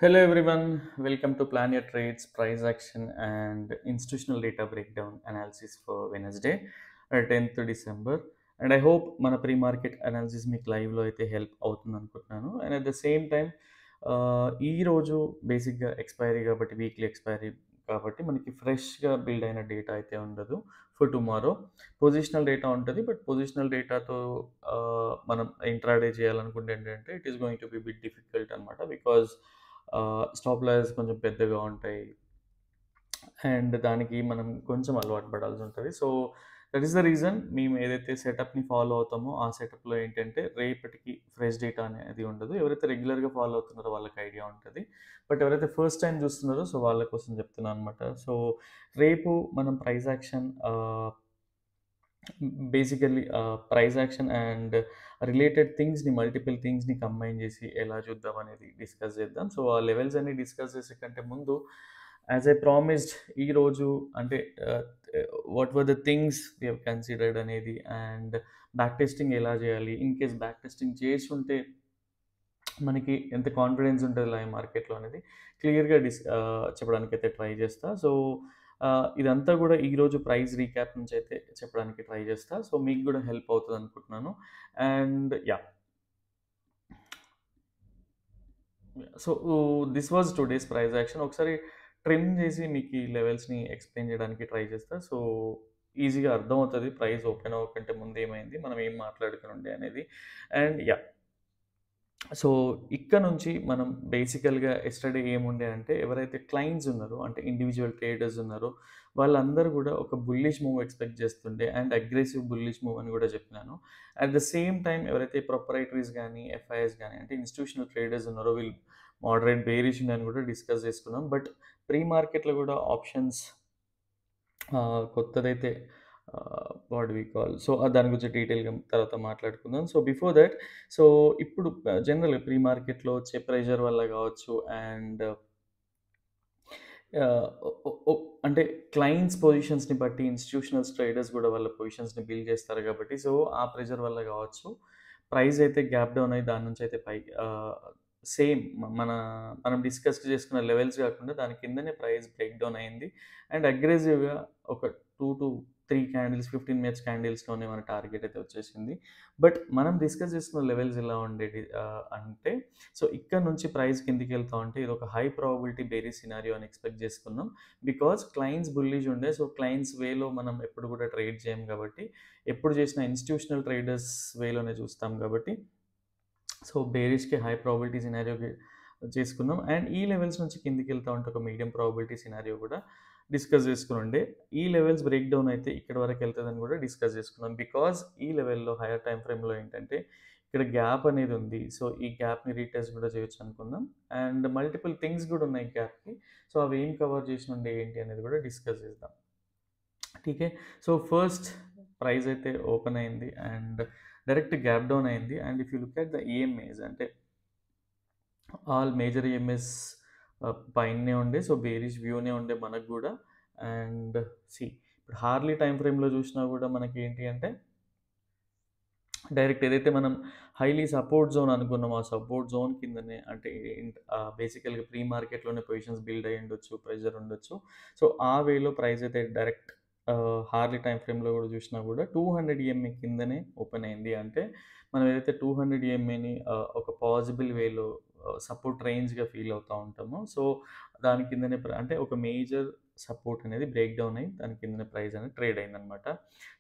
Hello everyone, welcome to Plan Your Trades, Price Action and Institutional Data Breakdown Analysis for Wednesday, 10th December. And I hope మన pre market analysis మీకు లైవ్లో అయితే help అవుతుంది అనుకుంటున్నాను. And at the same time ఈరోజు బేసిక్గా expiry కాబట్టి weekly expiry కాబట్టి మనకి ఫ్రెష్గా బిల్డ్ అయిన డేటా అయితే ఉండదు ఫర్ టుమారో. పొజిషనల్ డేటా ఉంటుంది, బట్ పొజిషనల్ డేటాతో మనం ఇంట్రాడే చేయాలనుకుంటే ఏంటంటే it is going to be bit difficult అనమాట. బికాజ్ స్టాప్ లాస్ కొంచెం పెద్దగా ఉంటాయి అండ్ దానికి మనం కొంచెం అలవాటు పడాల్సి ఉంటుంది. So that is the reason మేము ఏదైతే సెటప్ని ఫాలో అవుతామో ఆ సెటప్లో ఏంటంటే రేపటికి ఫ్రెష్ డేటా అనేది ఉండదు. ఎవరైతే రెగ్యులర్గా ఫాలో అవుతున్నారో వాళ్ళకి ఐడియా ఉంటుంది, బట్ ఎవరైతే ఫస్ట్ టైం చూస్తున్నారో సో వాళ్ళ కోసం చెప్తున్నాను అనమాట. సో రేపు మనం price action basically price action and related థింగ్స్‌ని మల్టిపుల్ థింగ్స్‌ని కంబైన్ చేసి ఎలా చూద్దాం అనేది డిస్కస్ చేద్దాం. సో ఆ లెవెల్స్ అన్ని డిస్కస్ చేసే కంటే ముందు యాజ్ ఐ ప్రామిస్డ్ ఈరోజు అంటే what were the things we have considered అనేది అండ్ బ్యాక్ టెస్టింగ్ ఎలా చేయాలి, ఇన్ కేస్ బ్యాక్ టెస్టింగ్ చేసుంటే మనకి ఎంత కాన్ఫిడెన్స్ ఉంటుంది లైవ్ మార్కెట్‌లో అనేది క్లియర్‌గా చెప్పడానికైతే ట్రై చేస్తా. సో ఇదంతా కూడా ఈరోజు ప్రైస్ రీక్యాప్ నుంచి అయితే చెప్పడానికి ట్రై చేస్తా. సో మీకు కూడా హెల్ప్ అవుతది అనుకుంటున్నాను. And yeah! So this was today's price action. ఒకసారి ట్రిమ్ చేసి మీకు ఈ లెవెల్స్‌ని ఎక్స్‌ప్లెయిన్ చేయడానికి ట్రై చేస్తా. సో ఈజీగా అర్థమవుతది ప్రైస్ ఓపెన్ అవ్వకంటే ముందు ఏమైంది, మనం ఏం మాట్లాడుకునుండే అనేది. And yeah! సో ఇక్కడ నుంచి మనం బేసికల్‌గా యెస్టర్‌డే ఏముండే అంటే ఎవరైతే క్లయింట్స్ ఉన్నారో అంటే ఇండివిడ్యువల్ ట్రేడర్స్ ఉన్నారో వాళ్ళందరూ గూడా ఒక బుల్లిష్ మూవ్ ఎక్స్‌పెక్ట్ చేస్తుండే అండ్ అగ్రెసివ్ బుల్లిష్ మూవ్ అని గూడా చెప్పినాను. అట్ ద సేమ్ టైమ్ ఎవరైతే ప్రొప్రైటరీస్ గానీ, ఎఫ్ఐఎస్ గానీ అంటే ఇన్‌స్టిట్యూషనల్ ట్రేడర్స్ ఉన్నారో వీళ్ళు మోడరేట్ బేరిష్ ఉందని గూడా డిస్కస్ చేసుకున్నాం. బట్ ప్రీ మార్కెట్‌లో గూడా ఆప్షన్స్ కొత్తదైతే what do we call so దాని గురించి డీటెయిల్‌గా తర్వాత మాట్లాడుకుందాం. సో బిఫోర్ దట్ సో ఇప్పుడు జనరల్‌గా ప్రీ మార్కెట్‌లో వచ్చే ప్రెషర్ వల్ల గావచ్చు అండ్ ఒ ఒ ఒ అంటే క్లయింట్స్ పొజిషన్స్‌ని బట్టి ఇన్‌స్టిట్యూషనల్స్ ట్రేడర్స్ గూడా వాళ్ళ పొజిషన్స్‌ని బిల్డ్ చేస్తారు గాబట్టి, సో ఆ ప్రెషర్ వల్ల గావచ్చు ప్రైస్ అయితే గ్యాప్ డౌన్ అయ్యి దాని నుంచి అయితే పైకి సేమ్ మన మనం డిస్కస్ చేసుకున్న లెవెల్స్ గాకుండా దాని కిందనే ప్రైస్ బ్రేక్ డౌన్ అయింది. అండ్ అగ్రెసివ్‌గా ఒక 2-3 క్యాండిల్స్ 15 మినిట్స్ క్యాండిల్స్‌లోనే మన టార్గెట్ అయితే వచ్చేసింది. బట్ మనం డిస్కస్ చేసుకున్న లెవెల్స్ ఎలా ఉండేది అంటే సో ఇక్కడ నుంచి ప్రైస్ కిందికెళ్తా ఉంటే ఇదొక హై ప్రాబబిలిటీ బేరిష్ సినారియో అని ఎక్స్‌పెక్ట్ చేసుకున్నాం. బికాజ్ క్లయింట్స్ బుల్లిష్ ఉండే. సో క్లయింట్స్ వేలో మనం ఎప్పుడు కూడా ట్రేడ్ చేయం కాబట్టి, ఎప్పుడు చేసిన ఇన్‌స్టిట్యూషనల్ ట్రేడర్స్ వేలోనే చూస్తాం కాబట్టి సో బేరిష్‌కి హై ప్రాబబిలిటీ సినారియోకి చేసుకున్నాం. అండ్ ఈ లెవెల్స్ నుంచి కిందకెళ్తా ఉంటే ఒక మీడియం ప్రాబబిలిటీ సినారియో కూడా డిస్కస్ చేసుకునుండే. ఈ లెవెల్స్ బ్రేక్ డౌన్ అయితే ఇక్కడి వరకు ఎళ్తదని కూడా డిస్కస్ చేసుకున్నాం. బికాజ్ ఈ లెవెల్‌లో హైయర్ టైమ్ ఫ్రేమ్‌లో ఏంటంటే ఇక్కడ గ్యాప్ అనేది ఉంది. సో ఈ గ్యాప్‌ని రీటెస్ట్ కూడా చేయొచ్చు అనుకుందాం. అండ్ మల్టిపుల్ థింగ్స్ కూడా ఉన్నాయి గ్యాప్‌కి. సో అవి ఏం కవర్ చేసుండే ఏంటి అనేది కూడా డిస్కస్ చేద్దాం. ఠీకే. సో ఫస్ట్ ప్రైస్ అయితే ఓపెన్ అయింది అండ్ డైరెక్ట్ గ్యాప్ డౌన్ అయింది. And if you look at the EMAs అంటే ఆల్ మేజర్ ఈఎంఎస్ పైనే ఉండే. సో బేరిష్ వ్యూనే ఉండే మనకు గూడా. అండ్ సీ ఇప్పుడు హార్లీ టైమ్ ఫ్రేమ్‌లో చూసినా గూడా మనకేంటి అంటే డైరెక్ట్ ఏదైతే మనం హైలీ సపోర్ట్ జోన్ అనుకున్నామో, ఆ సపోర్ట్ జోన్ కిందనే అంటే బేసికల్‌గా ప్రీ మార్కెట్‌లోనే పొజిషన్స్ బిల్డ్ అయ్యుండొచ్చు, ప్రెషర్ ఉండొచ్చు. సో ఆ వేలో ప్రైస్ అయితే డైరెక్ట్ హార్లీ టైమ్ ఫ్రేమ్‌లో గూడా చూసినా గూడా 200 ఈఎంఏ కిందనే ఓపెన్ అయింది. అంటే మనం ఏదైతే 200 ఈఎంఏని ఒక పాజిబుల్ వేలో సపోర్ట్ రేంజ్‌గా ఫీల్ అవుతా ఉంటామో, సో దాని కిందనే అంటే ఒక మేజర్ సపోర్ట్ అనేది బ్రేక్ డౌన్ అయ్యి దాని కిందనే ప్రైస్ అనేది ట్రేడ్ అయిందనమాట.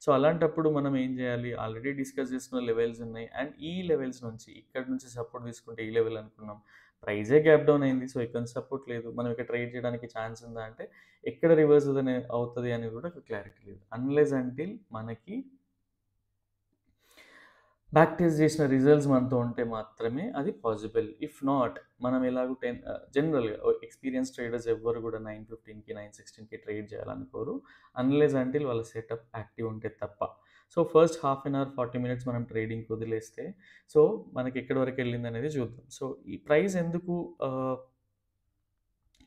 సో అలాంటప్పుడు మనం ఏం చేయాలి? ఆల్రెడీ డిస్కస్ చేసుకున్న లెవెల్స్ ఉన్నాయి. అండ్ ఈ లెవెల్స్ నుంచి ఇక్కడి నుంచి సపోర్ట్ తీసుకుంటే ఈ లెవెల్ అనుకున్నాం. ప్రైజే గ్యాప్ డౌన్ అయింది. సో ఇక్కడ నుంచి సపోర్ట్ లేదు. మనం ఇక్కడ ట్రేడ్ చేయడానికి ఛాన్స్ ఉందా అంటే ఎక్కడ రివర్స్ అవుతది అనేది కూడా క్లారిటీ లేదు. అన్‌లెస్ అంటిల్ మనకి బ్యాక్ టెస్ట్ చేసిన రిజల్ట్స్ మనతో ఉంటే మాత్రమే అది పాసిబుల్. ఇఫ్ నాట్ మనం ఎలాగో జనరల్‌గా ఎక్స్‌పీరియన్స్ ట్రేడర్స్ ఎవ్వరు కూడా 9:15కి, 9:16కి ట్రేడ్ చేయాలనుకోరు. అన్‌లెస్ అంటిల్ వాళ్ళ సెటప్ యాక్టివ్ ఉంటే తప్ప. So first half an hour, 40 minutes మనం ట్రేడింగ్‌కి వదిలేస్తే సో మనకి ఎక్కడి వరకు వెళ్ళిందనేది చూద్దాం. సో ఈ ప్రైస్ ఎందుకు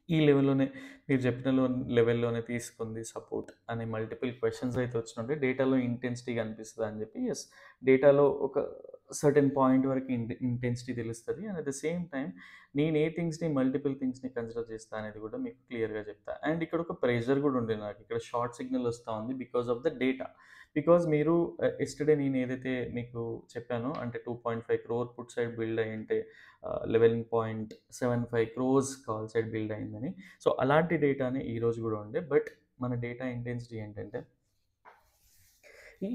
ఈ లెవెల్‌లోనే మీరు చెప్పిన లెవెల్‌లోనే తీసుకుంది సపోర్ట్ అనే మల్టిపుల్ క్వెషన్స్ అయితే వచ్చినుంటే డేటాలో ఇంటెన్సిటీ కనిపిస్తదా అని చెప్పి యెస్. డేటాలో ఒక సర్టెన్ పాయింట్ వరకు ఇంటెన్సిటీ తెలుస్తది. And at the same time నేను ఏ థింగ్స్‌ని మల్టిపుల్ థింగ్స్‌ని కన్సిడర్ చేస్తా అనేది కూడా మీకు క్లియర్‌గా చెప్తా. అండ్ ఇక్కడ ఒక ప్రెషర్ కూడా ఉండే నాకు. ఇక్కడ షార్ట్ సిగ్నల్ వస్తా ఉంది because of the data. Because మీరు యెస్టర్‌డే నేను ఏదైతే మీకు చెప్పానో అంటే 2.5 క్రోర్ పుట్ సైడ్ బిల్డ్ అయ్యుంటే 11.75 క్రోర్స్ కాల్ సైడ్ బిల్డ్ అయిందని. సో, అలాంటి డేటానే ఈరోజు గూడా ఉండే. బట్ మన డేటా ఇంటెన్సిటీ ఏంటంటే ఈ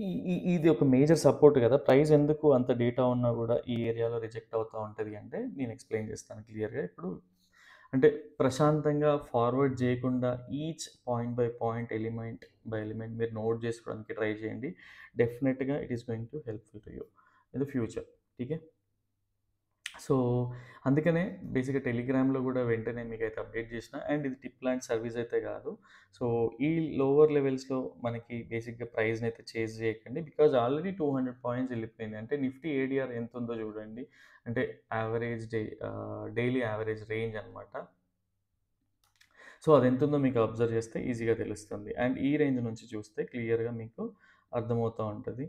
ఇది ఒక మేజర్ సపోర్ట్ గదా! ప్రైస్ ఎందుకు అంత డేటా ఉన్నా గూడా ఈ ఏరియాలో రిజెక్ట్ అవుతా ఉంటది అంటే నేను ఎక్స్‌ప్లెయిన్ చేస్తాను క్లియర్‌గా. ఇప్పుడు అంటే ప్రశాంతంగా ఫార్వర్డ్ జేయకుండా each point by point, element by element మీరు నోట్ జేసుకోవడానికి ట్రై చేయండి. డెఫినెట్‌గా it is going to helpful to you in the future. ఠీకే. సో, అందుకనే బేసిక్‌గా టెలిగ్రామ్‌లో గూడా వెంటనే మీకైతే అప్డేట్ జేసినా. అండ్ ఇది టిప్ లాంటి సర్వీస్ అయితే గాదు. సో, ఈ లోవర్ లెవెల్స్‌లో మనకి బేసిక్‌గా ప్రైస్‌నైతే చేజ్ జేయకండి. బికాజ్ ఆల్రెడీ 200 పాయింట్స్ ఎళ్ళిపోయింది. అంటే నిఫ్టీ ఏడీఆర్ ఎంతుందో జూడండి. అంటే డైలీ యావరేజ్ రేంజ్ అనమాట. సో, అదెంతుందో మీకు అబ్జర్వ్ చేస్తే ఈజీగా తెలుస్తుంది. అండ్ ఈ రేంజ్ నుంచి చూస్తే క్లియర్‌గా మీకు అర్థమవుతా ఉంటది.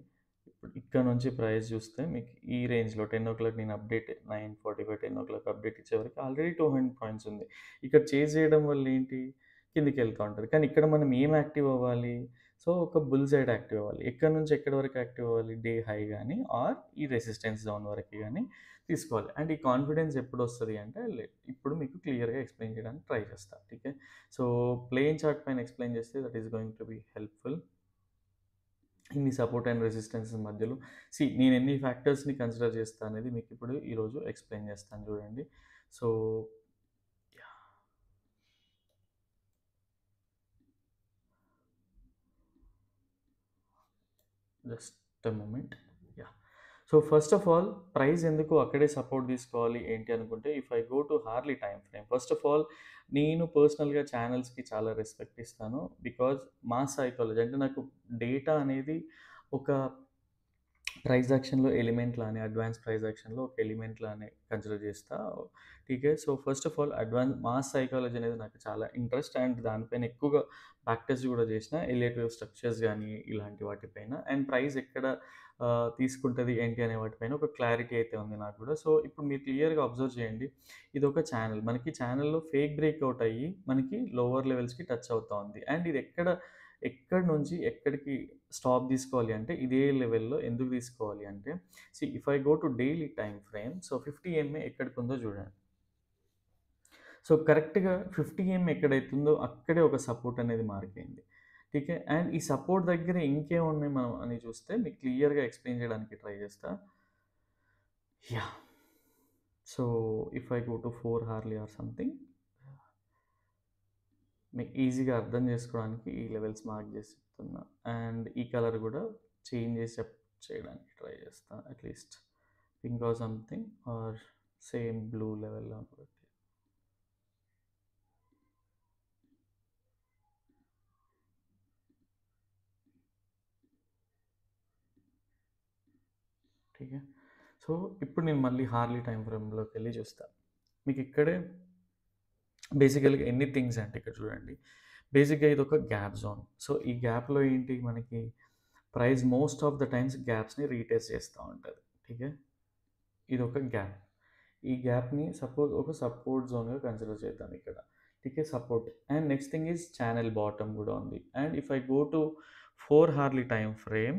ఇప్పుడు ఇక్కడ నుంచి ప్రైస్ చూస్తే మీకు ఈ రేంజ్‌లో 10:00 నేను అప్డేట్ 9:45, 10:00 అప్డేట్ ఇచ్చేవరకు ఆల్రెడీ 200 పాయింట్స్ ఉంది. ఇక్కడ చేజ్ చేయడం వల్ల ఏంటి? కిందకెళ్తా ఉంటది. కానీ ఇక్కడ మనం ఏం యాక్టివ్ అవ్వాలి? సో, ఒక బుల్ సైడ్ యాక్టివ్ అవ్వాలి. ఎక్కడి నుంచి ఎక్కడి వరకు యాక్టివ్ అవ్వాలి? డే హై గాని ఆర్ ఈ రెసిస్టెన్స్ జోన్ వరకి గాని తీసుకోవాలి. అండ్ ఈ కాన్ఫిడెన్స్ ఎప్పుడొస్తది అంటే ఇప్పుడు మీకు క్లియర్‌గా ఎక్స్‌ప్లెయిన్ చేయడానికి ట్రై చేస్తా. ఠీకే. సో, ప్లేన్ చార్ట్ పైన ఎక్స్‌ప్లెయిన్ చేస్తే that is going to be helpful. ఇన్ని సపోర్ట్ అండ్ రెసిస్టెన్సెస్ మధ్యలో నేను ఎన్ని ఫ్యాక్టర్స్‌ని కన్సిడర్ చేస్తా అనేది మీకు ఇప్పుడు ఈరోజు ఎక్స్‌ప్లెయిన్ చేస్తాను చూడండి. So, yeah! Just a moment. Yeah! So, first of all price ఎందుకు అక్కడే సపోర్ట్ తీసుకోవాలి ఏంటి అనుకుంటే if I go to hourly time frame. First of all నేను పర్సనల్‌గా ఛానెల్స్‌కి చాలా రెస్పెక్ట్ ఇస్తాను. బికాజ్ మా సైకాలజీ అంటే నాకు డేటా అనేది ఒక ప్రైస్ యాక్షన్‌లో ఎలిమెంట్ లానే అడ్వాన్స్ ప్రైస్ యాక్షన్‌లో ఒక ఎలిమెంట్ లానే కన్సిడర్ చేస్తా. ఠీకే. So, first of all mass psychology అనేది నాకు చాలా ఇంట్రెస్ట్. అండ్ దానిపైన ఎక్కువగా ప్రాక్టీస్ కూడా చేసిన. ఎలియేటివ్ స్ట్రక్చర్స్ గానీ ఇలాంటి వాటిపైన. అండ్ ప్రైస్ ఎక్కడ తీసుకుంటది ఏంటి అనే వాటిపైన ఒక క్లారిటీ అయితే ఉంది నాకు గూడా. సో, ఇప్పుడు మీరు క్లియర్‌గా అబ్జర్వ్ చేయండి. ఇదొక ఛానెల్. మనకి ఛానెల్‌లో ఫేక్ బ్రేక్‌ఔట్ అయ్యి మనకి లోవర్ లెవెల్స్‌కి టచ్ అవుతా ఉంది. అండ్ ఇది ఎక్కడి నుంచి ఎక్కడికి స్టాప్ తీసుకోవాలి అంటే ఇదే లెవెల్‌లో ఎందుకు తీసుకోవాలి అంటే if I go to daily time frame so 50 MA ఎక్కడికుందో చూడండి. సో కరెక్ట్‌గా 50 ఎంఏ ఎక్కడైతుందో అక్కడే ఒక సపోర్ట్ అనేది మారిపోయింది. ఠీకే. అండ్ ఈ సపోర్ట్ దగ్గర ఇంకేమున్నాయి మనం అని చూస్తే మీకు క్లియర్‌గా ఎక్స్‌ప్లెయిన్ చేయడానికి ట్రై చేస్తా. Yeah! So if I go to 4 Harley or something మీకు ఈజీగా అర్థం చేసుకోవడానికి ఈ లెవెల్స్ మార్క్ చేసి చెప్తున్నా. అండ్ ఈ కలర్ గూడా చేంజ్ చేసి చేయడానికి ట్రై చేస్తా. At least pink or something or same blue లెవెల్‌లో పెట్టి. ఠీకే. సో, ఇప్పుడు నేను మళ్ళీ హార్లీ టైమ్ ఫ్రేమ్‌లోకెళ్ళి చూస్తా. మీకిక్కడే బేసికల్‌గా ఎన్ని థింగ్స్ అంటే ఇక్కడ చూడండి. బేసిక్‌గా ఇదొక గ్యాప్ జోన్. సో, ఈ గ్యాప్‌లో ఏంటి మనకి price most of the times గ్యాప్స్‌ని రీటెస్ట్ చేస్తా ఉంటది. ఠీకే. ఇదొక గ్యాప్. ఈ గ్యాప్‌ని సపోజ్ ఒక సపోర్ట్ జోన్‌గా కన్సిడర్ చేద్దాం ఇక్కడ. ఠీకే. Support. And next thing is channel bottom గూడా ఉంది. And if I go to 4 hourly time frame